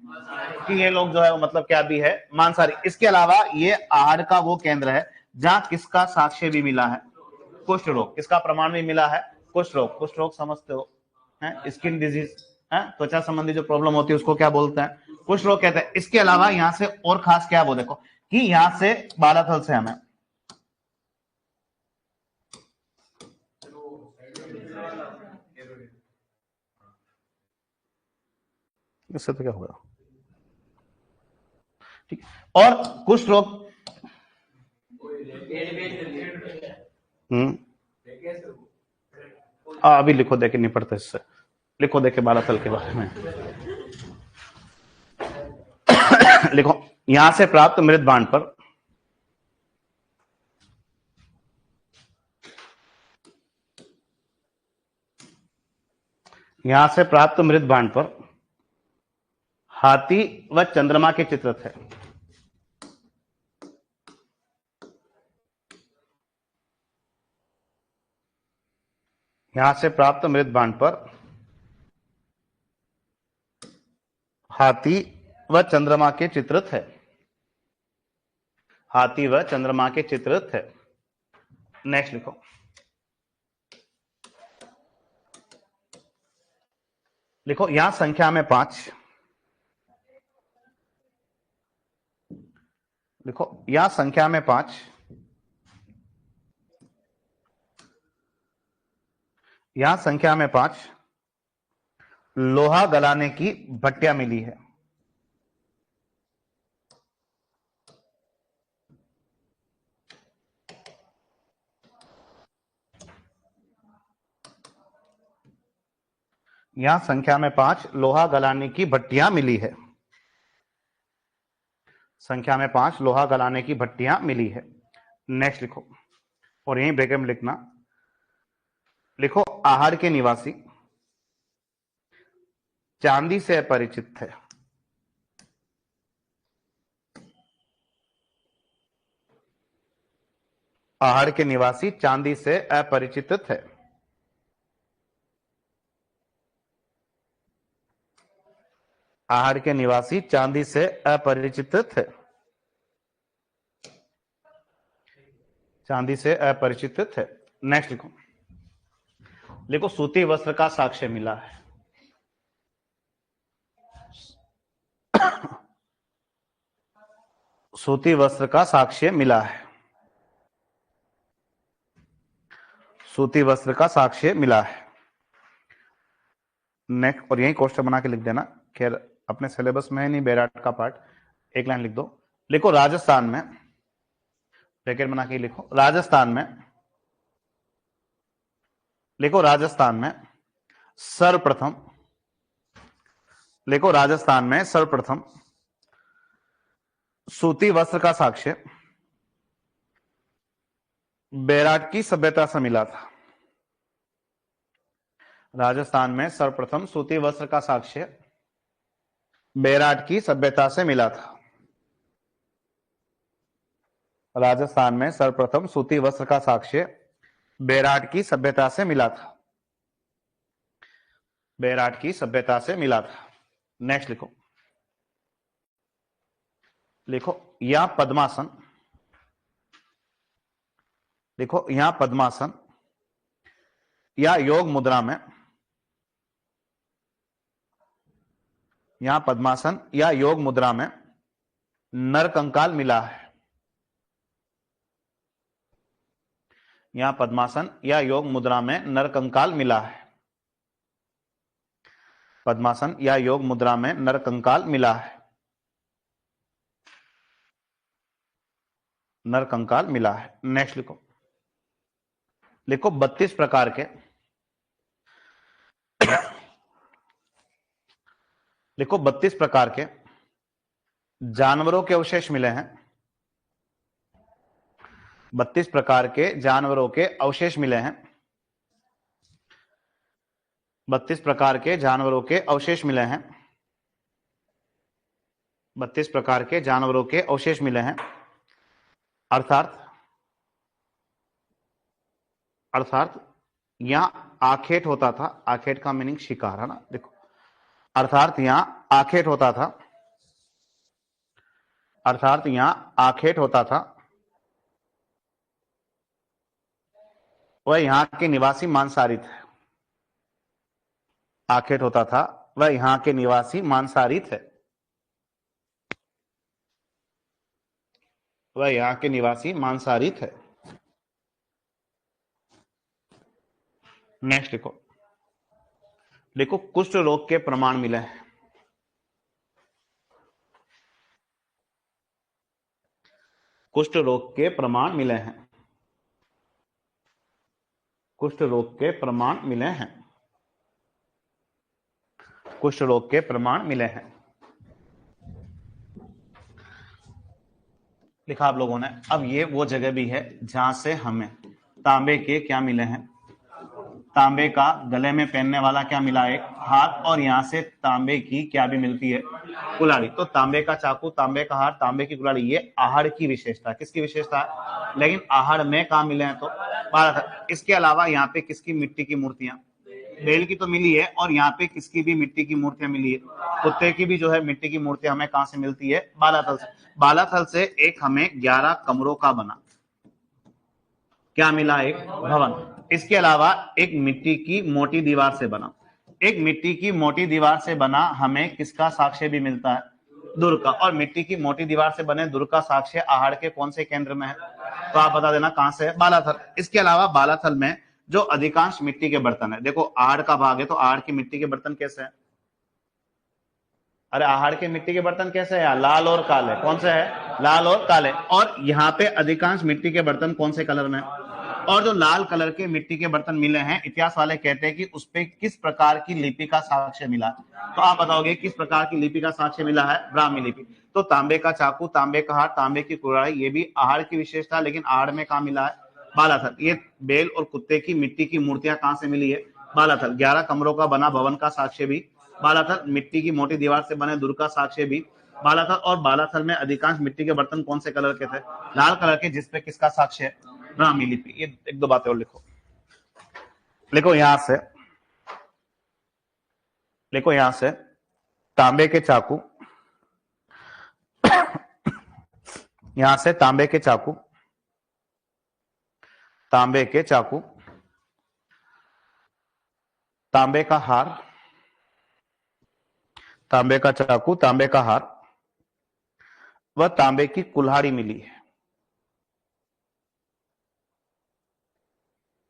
कि ये लोग जो है वो मतलब क्या भी है, मांसाहारी। इसके अलावा ये आहड़ का वो केंद्र है जहां किसका साक्ष्य भी मिला है, कुष्ठ रोग। किसका प्रमाण भी मिला है, कुष्ठ रोग। कुष्ठ रोग समझते हो, है स्किन डिजीज, है त्वचा संबंधी जो प्रॉब्लम होती है उसको क्या बोलते हैं, कुष्ठ रोग कहते हैं। इसके अलावा यहां से और खास क्या वो देखो कि यहां से बालाथल से हमें इससे तो क्या होगा, ठीक। और कुष्ठ रोग अभी लिखो, देखे नहीं पड़ते इससे, लिखो देखे बालाथल के बारे में लिखो, यहां से प्राप्त मृत बाण पर यहां से प्राप्त मृत बाण पर हाथी व चंद्रमा के चित्र थे। यहां से प्राप्त मृत बाण पर हाथी व चंद्रमा के चित्र थे। हाथी व चंद्रमा के चित्र थे। नेक्स्ट लिखो, लिखो यहां संख्या में 5, लिखो यहां संख्या में 5 यहां संख्या में 5 लोहा गलाने की भट्टियां मिली है। यहां संख्या में 5 लोहा गलाने की भट्टियां मिली है। संख्या में 5 लोहा गलाने की भट्टियां मिली है। नेक्स्ट लिखो, और यहीं ब्रैकेट में लिखना, लिखो आहड़ के निवासी चांदी से अपरिचित थे। आहड़ के निवासी चांदी से अपरिचित थे। आहड़ के निवासी चांदी से अपरिचित थे। चांदी से अपरिचित थे। नेक्स्ट लिखो, लिखो सूती वस्त्र का साक्ष्य मिला है। सूती वस्त्र का साक्ष्य मिला है। सूती वस्त्र का साक्ष्य मिला है। नेक्स्ट, और यही क्वेश्चन बना के लिख देना, खैर अपने सिलेबस में है नहीं बैराट का पार्ट, एक लाइन लिख दो। लिखो राजस्थान में, ब्रैकेट बना के लिखो राजस्थान में, लिखो राजस्थान में सर्वप्रथम, लिखो राजस्थान में सर्वप्रथम सूती वस्त्र का साक्ष्य बैराट की सभ्यता से मिला था। राजस्थान में सर्वप्रथम सूती वस्त्र का साक्ष्य बैराट की सभ्यता से मिला था। राजस्थान में सर्वप्रथम सूती वस्त्र का साक्ष्य बैराट की सभ्यता से मिला था। बैराट की सभ्यता से मिला था। नेक्स्ट लिखो, लिखो या पद्मासन, लिखो यहां पद्मासन या योग मुद्रा में, यहां पद्मासन या योग मुद्रा में नर कंकाल मिला है। यहां पद्मासन या योग मुद्रा में नर कंकाल मिला है। पद्मासन या योग मुद्रा में नर कंकाल मिला है। नर कंकाल मिला है। नेक्स्ट लिखो, लिखो 32 प्रकार के लिखो 32 प्रकार के जानवरों के अवशेष मिले हैं। 32 प्रकार के जानवरों के अवशेष मिले हैं। 32 प्रकार के जानवरों के अवशेष मिले हैं। 32 प्रकार के जानवरों के अवशेष मिले हैं। अर्थात यहां आखेट होता था। आखेट का मीनिंग शिकार है ना। देखो, अर्थात यहां आखेट होता था। अर्थात यहां आखेट होता था। वह यहां के निवासी मांसाहारी थे। आखेट होता था, वह यहां के निवासी मांसाहारी थे। वह यहां के निवासी मांसाहारी थे। नेक्स्ट लिखो। लिखो कुष्ठ रोग के प्रमाण मिले हैं। कुष्ठ रोग के प्रमाण मिले हैं। कुष्ठ रोग के प्रमाण मिले हैं। कुष्ठ रोग के प्रमाण मिले हैं। लिखा आप लोगों ने। अब ये वो जगह भी है जहां से हमें तांबे के क्या मिले हैं। तांबे का गले में पहनने वाला क्या मिला, एक हाथ, और यहां से तांबे की क्या भी मिलती है, कुल्हाड़ी। तो तांबे का चाकू, तांबे का हाथ, तांबे की कुल्हाड़ी, ये आहड़ की विशेषता। किसकी विशेषता है? लेकिन आहड़ में कहां मिले हैं? तो भारत। इसके अलावा यहाँ पे किसकी मिट्टी की मूर्तियां? बैल की तो मिली है, और यहाँ पे किसकी भी मिट्टी की मूर्तियां मिली है? कुत्ते की भी जो है मिट्टी की मूर्तियां हमें कहां से मिलती है? बालाथल से। बालाथल से एक हमें 11 कमरों का बना क्या मिला, एक भवन। इसके अलावा एक मिट्टी की मोटी दीवार से बना, एक मिट्टी की मोटी दीवार से बना हमें किसका साक्ष्य भी मिलता है? दुर्ग का। और मिट्टी की मोटी दीवार से बने दुर्ग का साक्ष्य आहड़ के कौन से केंद्र में है? तो आप बता देना कहां से है? बालाथल। इसके अलावा बालाथल में जो अधिकांश मिट्टी के बर्तन है, देखो आहड़ का भाग है, तो आहड़ की मिट्टी के बर्तन कैसे है? अरे आहड़ के मिट्टी के बर्तन कैसे है? लाल और काले। कौन से है? लाल और काले। और यहाँ पे अधिकांश मिट्टी के बर्तन कौन से कलर में है? और जो लाल कलर के मिट्टी के बर्तन मिले हैं, इतिहास वाले कहते हैं कि उस पे किस प्रकार की लिपि का साक्ष्य मिला। तो आप बताओगे किस प्रकार की लिपि का साक्ष्य मिला है? ब्राह्मी लिपि। तो तांबे का चाकू, तांबे का हाथ, तांबे की कुल्हाड़ी, ये भी आहड़ की विशेषता, लेकिन आहड़ में कहां मिला है? बालाथल। ये बैल और कुत्ते की मिट्टी की मूर्तियां कहां से मिली है? बालाथल। 11 कमरों का बना भवन का साक्ष्य भी बालाथल। मिट्टी की मोटी दीवार से बने दुर्ग का साक्ष्य भी बालाथल। और बालाथल में अधिकांश मिट्टी के बर्तन कौन से कलर के थे? लाल कलर के, जिसपे किसका साक्ष्य है? ब्राह्मी लिपि। ये एक दो बातें और लिखो। लिखो यहां से, लिखो यहां से तांबे के चाकू, यहां से तांबे के चाकू, तांबे के चाकू, तांबे का हार, तांबे का चाकू, तांबे का हार व तांबे की कुल्हाड़ी मिली है।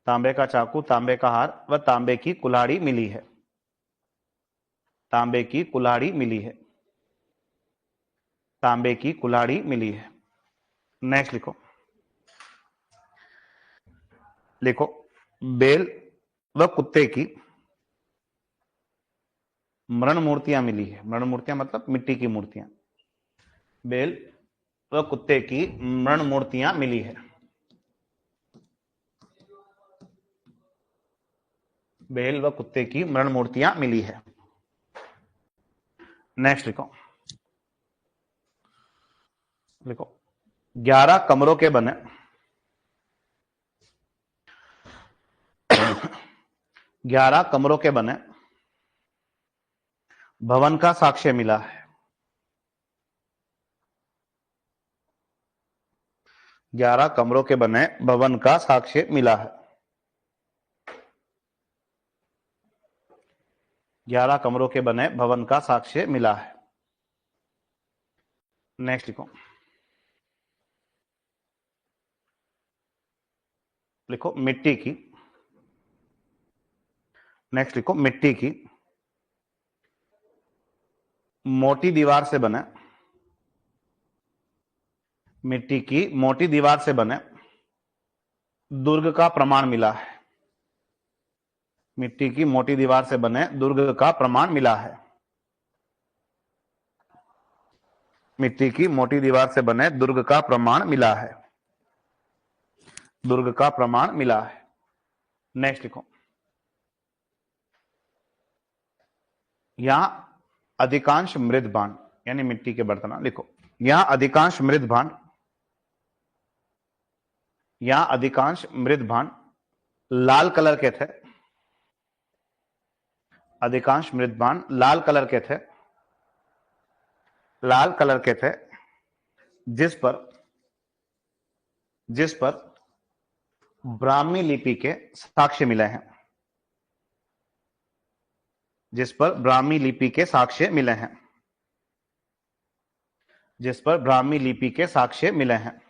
तांबे का चाकू, तांबे का हार व तांबे की कुल्हाड़ी मिली है। तांबे की कुल्हाड़ी मिली है। तांबे की कुल्हाड़ी मिली है। नेक्स्ट लिखो। लिखो बैल व कुत्ते की मरण मूर्तियां मिली है। मरण मूर्तियां मतलब मिट्टी की मूर्तियां। बैल व कुत्ते की मरण मूर्तियां मिली है। बैल व कुत्ते की मरण मूर्तियां मिली है। नेक्स्ट लिखो। लिखो 11 कमरों के बने 11 कमरों के बने भवन का साक्ष्य मिला है। 11 कमरों के बने भवन का साक्ष्य मिला है। 11 कमरों के बने भवन का साक्ष्य मिला है। नेक्स्ट लिखो। लिखो मिट्टी की। नेक्स्ट लिखो मिट्टी की मोटी दीवार से बने, मिट्टी की मोटी दीवार से बने दुर्ग का प्रमाण मिला है। मिट्टी की मोटी दीवार से बने दुर्ग का प्रमाण मिला है। मिट्टी की मोटी दीवार से बने दुर्ग का प्रमाण मिला है। दुर्ग का प्रमाण मिला है। नेक्स्ट लिखो, यहां अधिकांश मृद भांड, यानी मिट्टी के बर्तन लिखो, यहां अधिकांश मृद भांड, यहां अधिकांश मृद भांड लाल कलर के थे। अधिकांश मृद भांड लाल कलर के थे, लाल कलर के थे, जिस पर ब्राह्मी लिपि के साक्ष्य मिले हैं। जिस पर ब्राह्मी लिपि के साक्ष्य मिले हैं। जिस पर ब्राह्मी लिपि के साक्ष्य मिले हैं।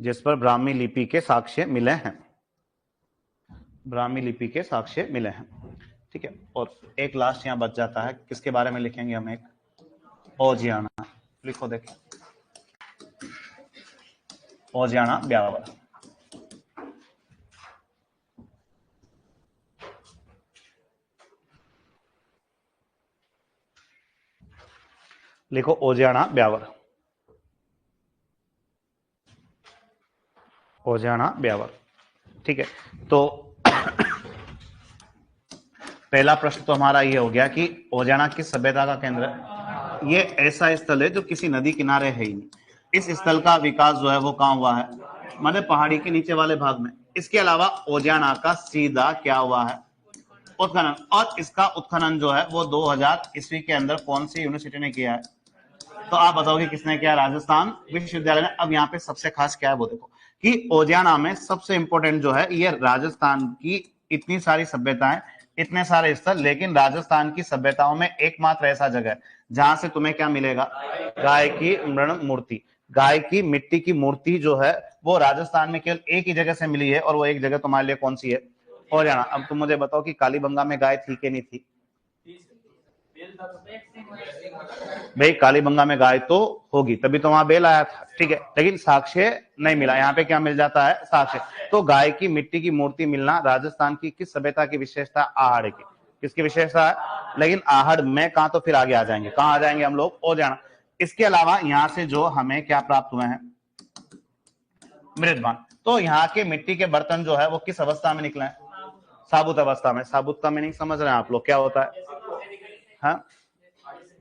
जिस पर ब्राह्मी लिपि के साक्ष्य मिले हैं। ब्राह्मी लिपि के साक्ष्य मिले हैं। ठीक है, और एक लास्ट यहां बच जाता है, किसके बारे में लिखेंगे हम? एक ओजियाना। लिखो, देखिए, ओजियाना ब्यावर। लिखो ओजियाना ब्यावर। ओजियाना ब्यावर। ठीक है, तो पहला प्रश्न तो हमारा ये हो गया कि ओजियाना किस सभ्यता का केंद्र है? ये ऐसा स्थल है जो किसी नदी किनारे है ही नहीं। इस स्थल का विकास जो है वो कहां हुआ है? मतलब पहाड़ी के नीचे वाले भाग में। इसके अलावा ओजियाना का सीधा क्या हुआ है? उत्खनन। और इसका उत्खनन जो है वो 2000 ईस्वी के अंदर कौन सी यूनिवर्सिटी ने किया है? तो आप बताओगे किसने किया? राजस्थान विश्वविद्यालय ने। अब यहाँ पे सबसे खास क्या है वो देखो, कि ओजियाना में सबसे इंपॉर्टेंट जो है ये राजस्थान की इतनी सारी सभ्यताएं, इतने सारे स्थल, लेकिन राजस्थान की सभ्यताओं में एकमात्र ऐसा जगह है जहां से तुम्हें क्या मिलेगा? गाय की मृण मूर्ति। गाय की मिट्टी की मूर्ति जो है वो राजस्थान में केवल एक ही जगह से मिली है, और वो एक जगह तुम्हारे लिए कौन सी है? ओजियाना। अब तुम मुझे बताओ कि कालीबंगा में गाय थी कि नहीं थी? भाई कालीबंगा में गाय तो होगी, तभी तो वहां बेल आया था। ठीक है, लेकिन साक्ष्य नहीं मिला। यहाँ पे क्या मिल जाता है? साक्ष्य। तो गाय की मिट्टी की मूर्ति मिलना राजस्थान की किस सभ्यता की विशेषता? आहड़ की। किसकी विशेषता है? लेकिन आहड़ में कहां, तो फिर आगे आ जाएंगे। कहां आ जाएंगे हम लोग? ओजियाना। इसके अलावा यहां से जो हमें क्या प्राप्त हुए हैं? मृदभांड। तो यहाँ के मिट्टी के बर्तन जो है वो किस अवस्था में निकले हैं? साबुत अवस्था में। साबुत का मीनिंग समझ रहे हैं आप लोग क्या होता है? हाँ,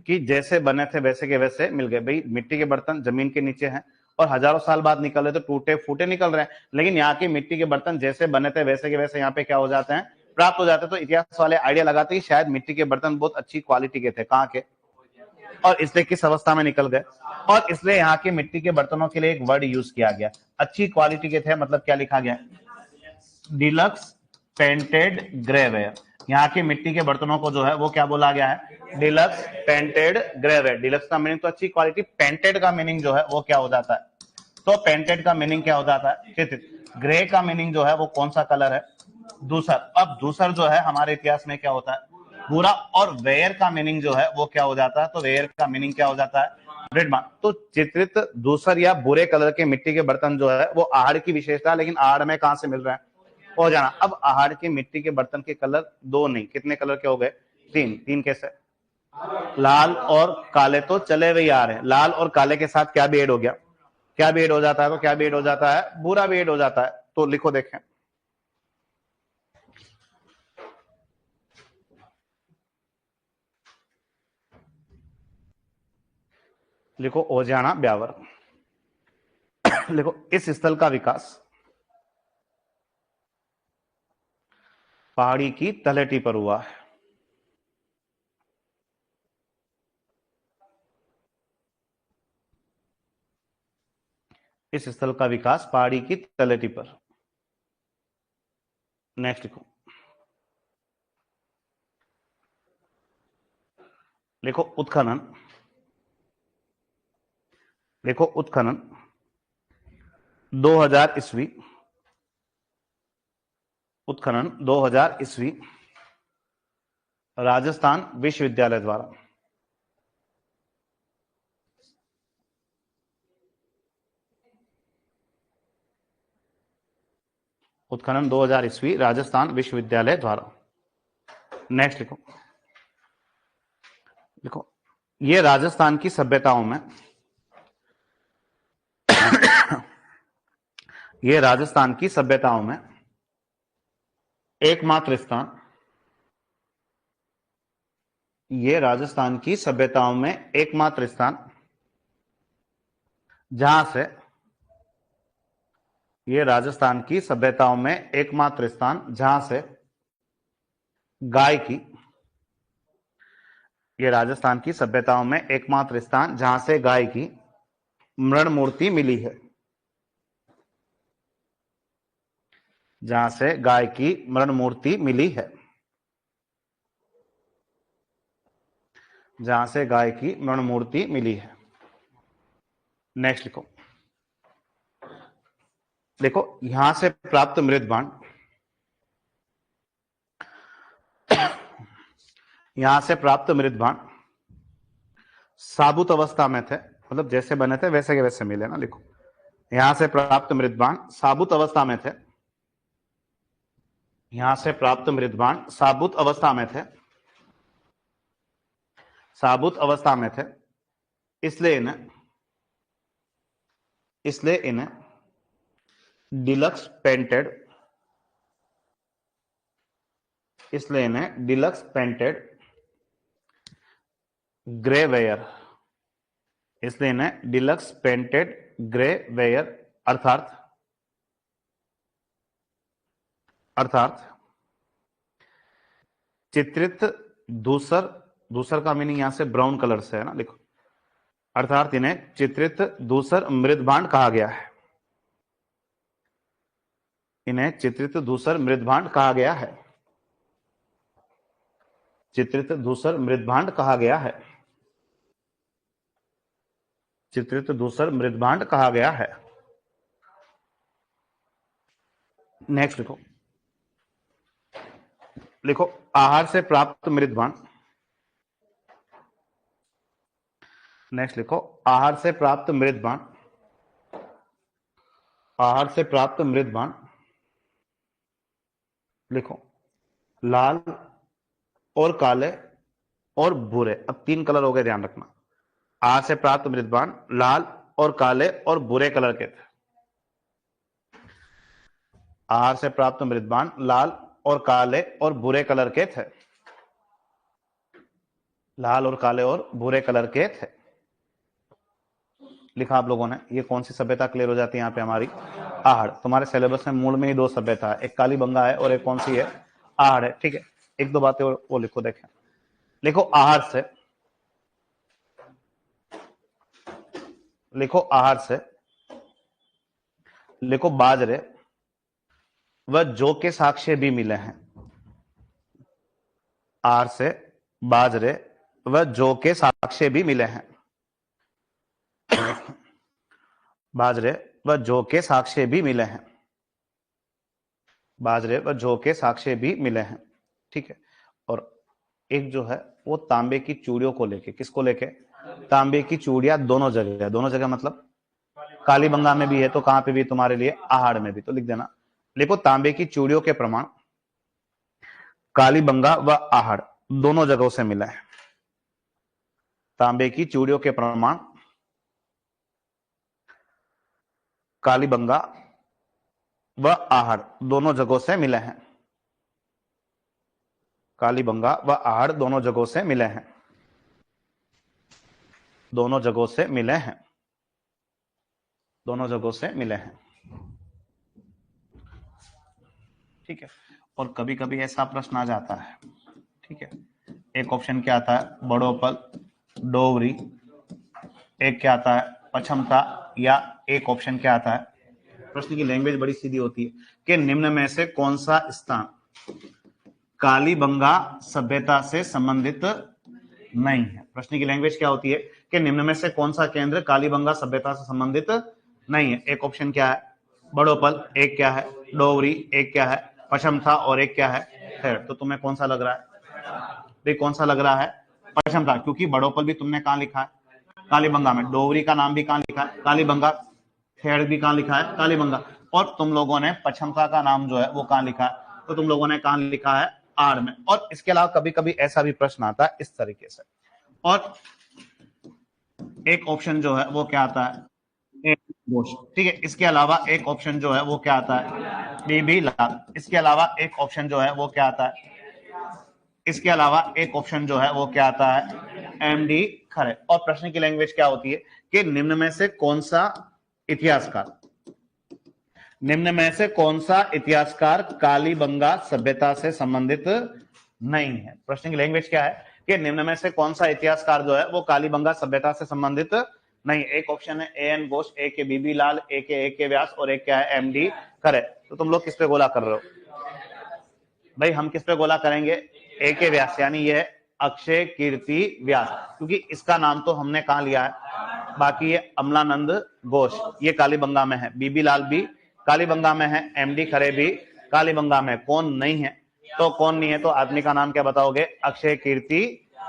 कि जैसे बने थे वैसे के वैसे मिल गए। भाई मिट्टी के बर्तन जमीन के नीचे हैं और हजारों साल बाद निकल रहे तो टूटे फूटे निकल रहे हैं, लेकिन यहाँ के मिट्टी के बर्तन जैसे बने थे वैसे के वैसे यहाँ पे क्या हो जाते हैं? प्राप्त हो जाते हैं। तो इतिहास वाले आइडिया लगाते हैं कि शायद मिट्टी के बर्तन बहुत अच्छी क्वालिटी के थे। कहाँ के? और इसलिए किस अवस्था में निकल गए? और इसलिए यहाँ के मिट्टी के बर्तनों के लिए एक वर्ड यूज किया गया, अच्छी क्वालिटी के थे। मतलब क्या लिखा गया? Deluxe painted grey ware. यहाँ की मिट्टी के बर्तनों को जो है वो क्या बोला गया है? Deluxe painted grey ware. डिलक्स का मीनिंग तो अच्छी क्वालिटी, पेंटेड का मीनिंग जो है वो क्या हो जाता है? तो पेंटेड का मीनिंग क्या हो जाता है? चित्रित। ग्रे का मीनिंग जो है वो कौन सा कलर है? धूसर। अब धूसर जो है हमारे इतिहास में क्या होता है? भूरा। और वेयर का मीनिंग जो है वो क्या हो जाता है? तो वेयर का मीनिंग क्या हो जाता है? Red mark. तो चित्रित धूसर या भूरे कलर के मिट्टी के बर्तन जो है वो आहड़ की विशेषता, लेकिन आहड़ में कहां से मिल रहा है? ओजियाना। अब आहड़ के मिट्टी के बर्तन के कलर दो नहीं, कितने कलर के हो गए? तीन। तीन कैसे? लाल और काले तो चले हुए आ रहे हैं। लाल और काले के साथ क्या भी ऐड हो गया? क्या भी ऐड हो जाता है? तो क्या भी ऐड हो जाता है? भूरा भी ऐड हो जाता है। तो लिखो, देखें, लिखो ओजियाना ब्यावर। लिखो, इस स्थल का विकास पहाड़ी की तलहटी पर हुआ है। इस स्थल का विकास पहाड़ी की तलहटी पर। नेक्स्ट लिखो, लिखो उत्खनन। लिखो उत्खनन 2000 ईस्वी। उत्खनन 2000 ईस्वी राजस्थान विश्वविद्यालय द्वारा। उत्खनन 2000 ईस्वी राजस्थान विश्वविद्यालय द्वारा। नेक्स्ट लिखो, देखो ये राजस्थान की सभ्यताओं में ये राजस्थान की सभ्यताओं में एकमात्र स्थान, ये राजस्थान की सभ्यताओं में एकमात्र स्थान जहां से, ये राजस्थान की सभ्यताओं में एकमात्र स्थान जहां से गाय की, ये राजस्थान की सभ्यताओं में एकमात्र स्थान जहां से गाय की मृण मूर्ति मिली है, जहां से गाय की मृण मूर्ति मिली है, जहां से गाय की मृण मूर्ति मिली है। नेक्स्ट लिखो, देखो यहां से प्राप्त मृत भांड, यहां से प्राप्त मृत भांड साबुत अवस्था में थे, मतलब जैसे बने थे वैसे के वैसे मिले ना। लिखो, यहां से प्राप्त मृत भांड साबुत अवस्था में थे, यहां से प्राप्त मृत भांड साबुत अवस्था में थे, साबुत अवस्था में थे, इसलिए इन्हें डिलक्स पेंटेड, इसलिए इन्हें डिलक्स पेंटेड ग्रे वेयर, इसलिए इन्हें डिलक्स पेंटेड ग्रे वेयर अर्थात चित्रित धूसर, धूसर का मीनिंग यहां से ब्राउन कलर से है ना। लिखो, अर्थात इन्हें चित्रित धूसर मृत भांड कहा गया है, इन्हें चित्रित धूसर मृत भांड कहा गया है, चित्रित धूसर मृत भांड कहा गया है, चित्रित धूसर मृत भांड कहा गया है। नेक्स्ट लिखो, लिखो आहार से प्राप्त मृत भांड, नेक्स्ट लिखो आहार से प्राप्त मृत भांड, आहार से प्राप्त मृत भांड, लिखो लाल और काले और भूरे, अब 3 कलर हो गए, ध्यान रखना। आहार से प्राप्त मृत भांड लाल और काले और भूरे कलर के थे, आहार से प्राप्त मृत भांड लाल और काले और भूरे कलर के थे, लाल और काले और भूरे कलर के थे। लिखा आप लोगों ने, ये कौन सी सभ्यता क्लियर हो जाती है यहाँ पे हमारी? आहड़। तुम्हारे सिलेबस में मूल में ही 2 सभ्यता है, एक कालीबंगा है और एक कौन सी है? आहड़ है। ठीक है, 1-2 बातें और वो लिखो, देखें। लिखो आहार से, लिखो आहार से, लिखो बाजरे व जौ के साक्ष्य भी मिले हैं, आहार से बाजरे व जौ के साक्ष्य भी मिले हैं, बाजरे व जौ के साक्ष्य भी मिले हैं, बाजरे व जौ के साक्ष्य भी मिले हैं। ठीक है, और एक जो है वो तांबे की चूड़ियों को लेके, किसको लेके? तांबे की चूड़ियां दोनों जगह है, दोनों जगह मतलब कालीबंगा में भी है तो कहां पे भी तुम्हारे लिए? आहड़ में भी। तो लिख देना, लिखो तांबे की चूड़ियों के प्रमाण कालीबंगा व आहड़ दोनों जगहों से मिला है, तांबे की चूड़ियों के प्रमाण कालीबंगा व आहड़ दोनों जगहों से मिले हैं, कालीबंगा व आहड़ दोनों जगहों से मिले हैं, दोनों जगहों से मिले हैं, दोनों जगहों से मिले हैं। ठीक है, और कभी कभी ऐसा प्रश्न आ जाता है। ठीक है, एक ऑप्शन क्या आता है? बड़ोपल, डोवरी, एक क्या आता है? पछमता, या एक ऑप्शन क्या आता है? प्रश्न की लैंग्वेज बड़ी सीधी होती है कि निम्न में से कौन सा स्थान कालीबंगा सभ्यता से संबंधित नहीं है। प्रश्न की लैंग्वेज क्या होती है कि निम्न में से कौन सा केंद्र कालीबंगा सभ्यता से संबंधित नहीं है। एक ऑप्शन क्या है? बड़ोपल, एक क्या है? डोवरी, एक क्या है? पछमता, और एक क्या है? खैर। तो तुम्हें कौन सा लग रहा है भाई? कौन सा लग रहा है? पछमता, क्योंकि बड़ोपल भी तुमने कहां लिखा है? कालीबंगा में। डोवरी का नाम भी कहां लिखा है? कालीबंगा। खेड़ भी कहां लिखा है? कालीबंगा। और तुम लोगों ने पछमका का नाम जो है वो कहां लिखा है, तो तुम लोगों ने कहां लिखा है, आड़ में। और इसके अलावा कभी कभी ऐसा भी प्रश्न आता है इस तरीके से, और एक ऑप्शन जो है वो क्या आता है, घोष। ठीक है, इसके अलावा एक ऑप्शन जो है वो क्या आता है, बीबी लाल। इसके अलावा एक ऑप्शन जो है वो क्या आता है, इसके अलावा एक ऑप्शन जो है वो क्या आता है, एमडी खरे। और प्रश्न की लैंग्वेज क्या होती है कि निम्न में से कौन सा इतिहासकार, निम्न में से कौन सा इतिहासकार कालीबंगा सभ्यता से संबंधित नहीं है। प्रश्न की लैंग्वेज क्या है कि निम्न में से कौन सा इतिहासकार जो है वो कालीबंगा सभ्यता से संबंधित नहीं। एक ऑप्शन है एएन घोष, एक है बीबी लाल, एक है ए.के. व्यास और एक क्या है, एमडी खरे। तो तुम लोग किस पे गोला कर रहे हो भाई, हम किस पे गोला करेंगे, ए.के. व्यास, यानी यह अक्षय कीर्ति व्यास, क्योंकि इसका नाम तो हमने कहा लिया है। बाकी ये अमलानंद घोष ये कालीबंगा में है, बीबी लाल भी कालीबंगा में है, एमडी खरे भी कालीबंगा में। कौन नहीं है, तो कौन नहीं है, तो आदमी का नाम क्या बताओगे, अक्षय कीर्ति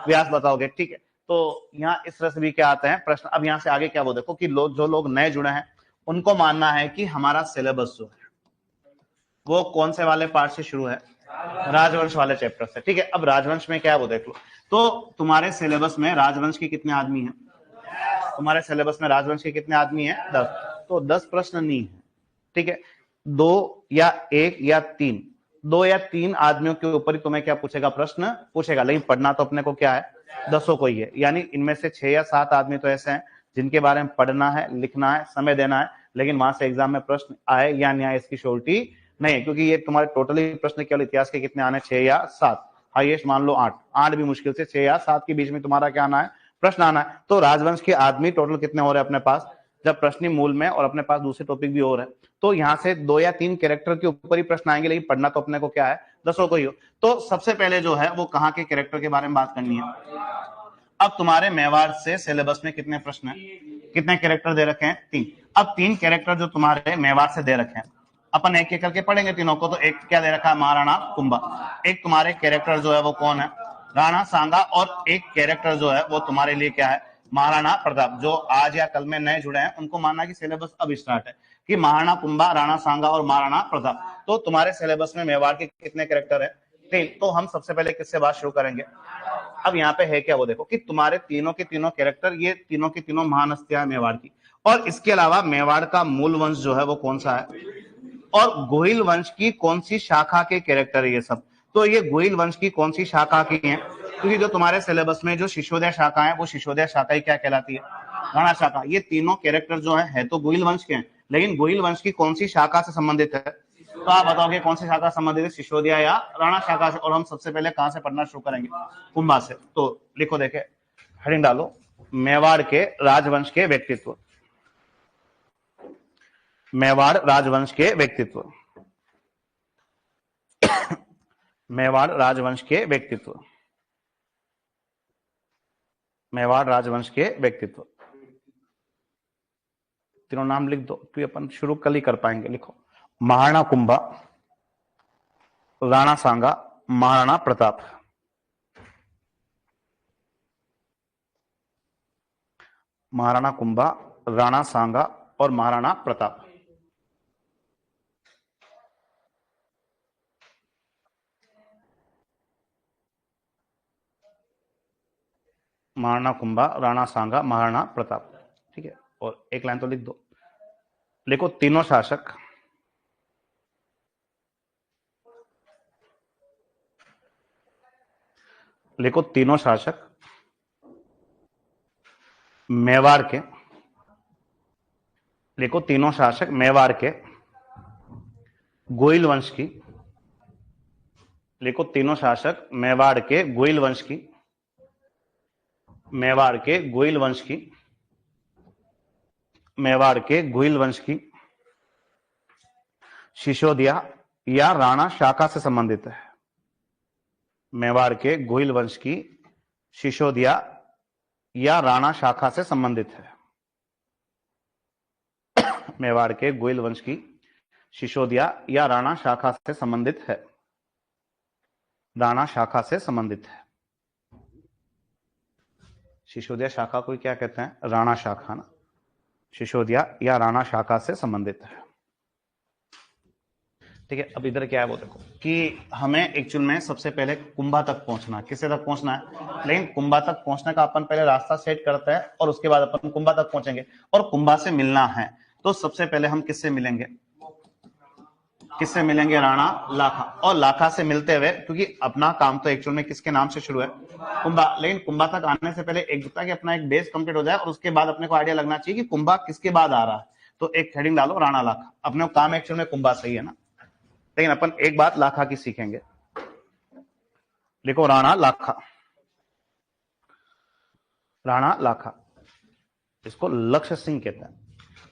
व्यास बताओगे। ठीक है, तो यहाँ इस तरह से भी क्या आते हैं प्रश्न। अब यहाँ से आगे क्या, वो देखो कि जो लोग नए जुड़े हैं उनको मानना है कि हमारा सिलेबस जो है वो कौन से वाले पार्ट से शुरू है, राजवंश वाले चैप्टर से। ठीक है, अब राजवंश में क्या है वो देख लो। तो तुम्हारे सिलेबस में राजवंश के कितने आदमी हैं, तुम्हारे सिलेबस में राजवंश के कितने आदमी हैं, 10। तो 10 प्रश्न नहीं है। ठीक है, 2 या 1 या 3, 2 या 3 आदमियों के ऊपर ही तुम्हें क्या पूछेगा, प्रश्न पूछेगा। लेकिन पढ़ना तो अपने को क्या है, 10 को ही है। यानी इनमें से 6 या 7 आदमी तो ऐसे हैं जिनके बारे में पढ़ना है, लिखना है, समय देना है, लेकिन वहां से एग्जाम में प्रश्न आए या नहीं आए इसकी श्योरिटी नहीं है, क्योंकि ये तुम्हारे टोटली प्रश्न केवल इतिहास के कितने आने, 6 या 7, हाईएस्ट मान लो 8 भी मुश्किल से 6 या 7 के बीच में तुम्हारा क्या आना है, प्रश्न आना है। तो राजवंश के आदमी टोटल कितने हो रहे हैं अपने पास, जब प्रश्न मूल में और अपने पास दूसरे टॉपिक भी हो रहे हैं, तो यहाँ से 2 या 3 कैरेक्टर के ऊपर ही प्रश्न आएंगे, लेकिन पढ़ना तो अपने को क्या है, 10 को ही हो। तो सबसे पहले जो है वो कहाँ के कैरेक्टर के बारे में बात करनी है। अब तुम्हारे मेवाड़ से सिलेबस में कितने प्रश्न हैं, कितने कैरेक्टर दे रखे हैं, 3। अब 3 कैरेक्टर जो तुम्हारे मेवाड़ से दे रखे हैं, अपन एक एक करके पढ़ेंगे तीनों को। तो एक क्या दे रखा है, महाराणा कुंभा। एक तुम्हारे कैरेक्टर जो है वो कौन है, राणा सांगा। और एक कैरेक्टर जो है वो तुम्हारे लिए क्या है, महाराणा प्रताप। जो आज या कल में नए जुड़े हैं उनको मानना कि सिलेबस अब स्टार्ट है कि महाराणा कुंभा, राणा सांगा और महाराणा प्रताप। तो तुम्हारे सिलेबस में मेवाड़ के कितने कैरेक्टर है, 3। तो हम सबसे पहले किससे बात शुरू करेंगे। अब यहाँ पे है क्या वो देखो कि तुम्हारे तीनों के तीनों कैरेक्टर, ये तीनों की तीनों महान हस्तियां मेवाड़ की। और इसके अलावा मेवाड़ का मूल वंश जो है वो कौन सा है, और गोहिल वंश की कौन सी शाखा के कैरेक्टर है ये सब। तो ये गोहिल वंश की कौन सी शाखा की है, क्योंकि जो तुम्हारे सिलेबस में जो शिशोदय शाखा है वो शिशोदय शाखा ही क्या कहलाती है, राणा शाखा। ये तीनों कैरेक्टर जो है तो गोहिल वंश के हैं, लेकिन गोहिल वंश की कौन सी शाखा से संबंधित है, तो आप बताओगे कौन सी शाखा संबंधित है, सिसोदिया या राणा शाखा से। और हम सबसे पहले कहां से पढ़ना शुरू करेंगे, कुंभा से। तो लिखो, देखे हेडिंग डालो, मेवाड़ के राजवंश के व्यक्तित्व, मेवाड़ राजवंश के व्यक्तित्व, मेवाड़ राजवंश के व्यक्तित्व, मेवाड़ राजवंश के व्यक्तित्व। तीनों नाम लिख दो, तो अपन शुरू कल ही कर पाएंगे। लिखो, महाराणा कुंभा, राणा सांगा, महाराणा प्रताप। महाराणा कुंभा, राणा सांगा और महाराणा प्रताप। महाराणा कुंभा, राणा सांगा, महाराणा प्रताप। ठीक है, और एक लाइन तो लिख दो। लिखो, तीनों शासक लिखो, तीनों शासक मेवाड़ के, लिखो तीनों शासक मेवाड़ के गोइल वंश की, लिखो तीनों शासक मेवाड़ के गोइल वंश की, मेवाड़ के गोइल वंश की, मेवाड़ के गोइल वंश की सिसोदिया या राणा शाखा से संबंधित है। मेवाड़ के गोइल वंश की सिसोदिया या राणा शाखा से संबंधित है। मेवाड़ के गोइल वंश की सिसोदिया या राणा शाखा से संबंधित है, राणा शाखा से संबंधित है। सिसोदिया शाखा को क्या कहते हैं, राणा शाखा ना। सिसोदिया या राणा शाखा से संबंधित है। ठीक है। अब इधर क्या है वो देखो कि हमें एक्चुअल में सबसे पहले कुंभा तक पहुंचना है। किससे तक पहुंचना है? लेकिन कुंभा तक पहुंचने का अपन पहले रास्ता सेट करते हैं और उसके बाद अपन कुंभा तक पहुंचेंगे और कुंभा से मिलना है। तो सबसे पहले हम किससे मिलेंगे? किससे मिलेंगे? राणा लाखा। और लाखा से मिलते हुए, क्योंकि अपना काम तो एक्चुअल में किसके नाम से शुरू है? कुंभा। लेकिन कुंभा तक आने से पहले एक कि अपना एक बेस कंप्लीट हो जाए और उसके बाद अपने को आइडिया लगना चाहिए कि कुंभा किसके बाद आ रहा है। तो एक हेडिंग डालो राणा लाखा। अपने को काम एक्चुअल में कुंभा सही है ना, लेकिन अपन एक बात लाखा की सीखेंगे। लिखो राणा लाखा। राणा लाखा, इसको लक्ष्य सिंह कहते हैं।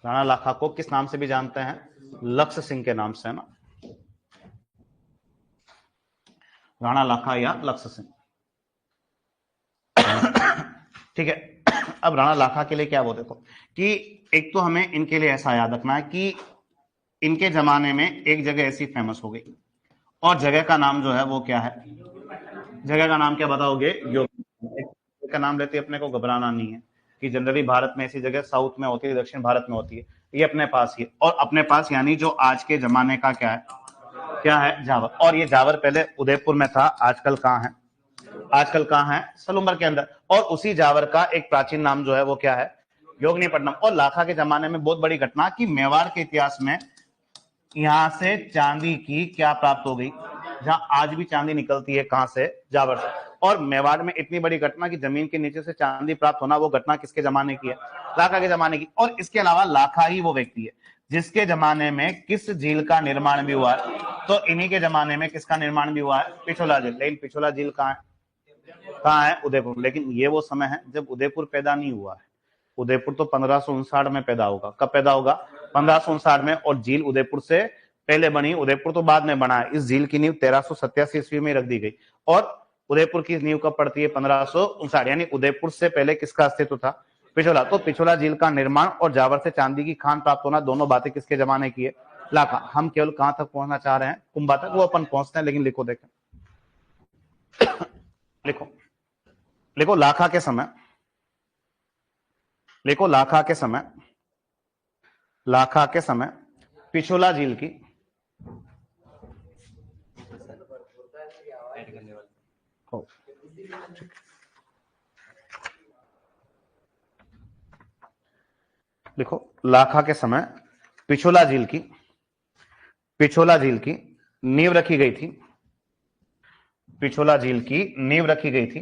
राणा लाखा को किस नाम से भी जानते हैं? लक्ष्य सिंह के नाम से, है ना, राणा लाखा या लक्ष्य सिंह। ठीक है। अब राणा लाखा के लिए क्या वो देखो कि एक तो हमें इनके लिए ऐसा याद रखना है कि इनके जमाने में एक जगह ऐसी फेमस हो गई और जगह का नाम जो है वो क्या है? जगह का नाम क्या बताओगे? योग का नाम लेते अपने को घबराना नहीं है कि जनरली भारत में ऐसी जगह साउथ में होती है, दक्षिण भारत में होती है। ये अपने पास ही है, और अपने पास यानी जो आज के जमाने का क्या है? क्या है? जावर। और ये जावर पहले उदयपुर में था, आजकल कहां है? आजकल कहां है? सलूम्बर के अंदर। और उसी जावर का एक प्राचीन नाम जो है वो क्या है? योगनीपट्टनम। और लाखा के जमाने में बहुत बड़ी घटना कि मेवाड़ के इतिहास में यहां से चांदी की क्या प्राप्त हो गई? जहां आज भी चांदी निकलती है, कहां से? जावर से। और मेवाड़ में इतनी बड़ी घटना कि जमीन के नीचे से चांदी प्राप्त होना, वो घटना किसके जमाने की है? लाखा के जमाने की। और इसके अलावा लाखा ही वो व्यक्ति है जिसके जमाने में किस झील का निर्माण भी हुआ है? तो इन्हीं के जमाने में किसका निर्माण भी हुआ है? पिछोला झील। लेकिन पिछोला झील कहां है? कहां है? उदयपुर। लेकिन ये वो समय है जब उदयपुर पैदा नहीं हुआ है। उदयपुर तो 1559 में पैदा होगा। कब पैदा होगा? 1559 में। और झील उदयपुर से पहले बनी, उदयपुर तो बाद में बना है। इस झील की नींव 1387 ईस्वी में रख दी गई और उदयपुर की नींव कब पड़ती है? 1559। यानी उदयपुर से पहले किसका अस्तित्व था? पिछोला। तो पिछोला झील का निर्माण और जावर से चांदी की खान प्राप्त होना, दोनों बातें किसके जमाने की है? लाखा। हम केवल कहां तक पहुंचना चाह रहे हैं? कुंभा तक। वो अपन पहुंचते हैं, लेकिन लिखो, देखें, लिखो लिखो लाखा के समय, लिखो लाखा के समय, लाखा के समय पिछोला झील की लिखो लाखा के समय पिछोला झील की, पिछोला झील की नींव रखी गई थी। पिछोला झील की नींव रखी गई थी।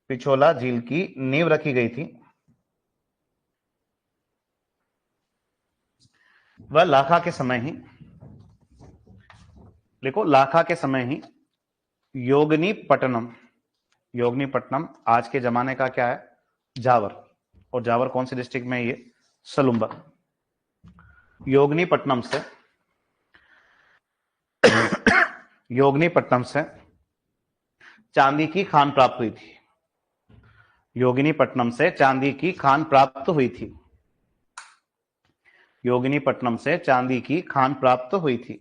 पिछोला झील की नींव रखी गई थी। वह लाखा के समय ही, लिखो लाखा के समय ही योगनीपट्टनम, योगनीपट्टनम आज के जमाने का क्या है? जावर। और जावर कौन सी डिस्ट्रिक्ट में? ये सलूम्बर। योगनीपट्टनम से, योगनीपट्टनम से चांदी की खान प्राप्त हुई थी। योगिनीपट्टनम से चांदी की खान प्राप्त हुई थी। योगिनीपट्टनम से चांदी की खान प्राप्त हुई थी।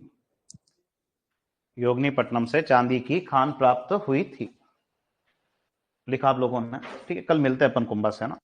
योगिनीपट्टनम से चांदी की खान प्राप्त हुई थी। लिखा आप लोगों ने? ठीक है, कल मिलते हैं अपन कुंभा से, है ना।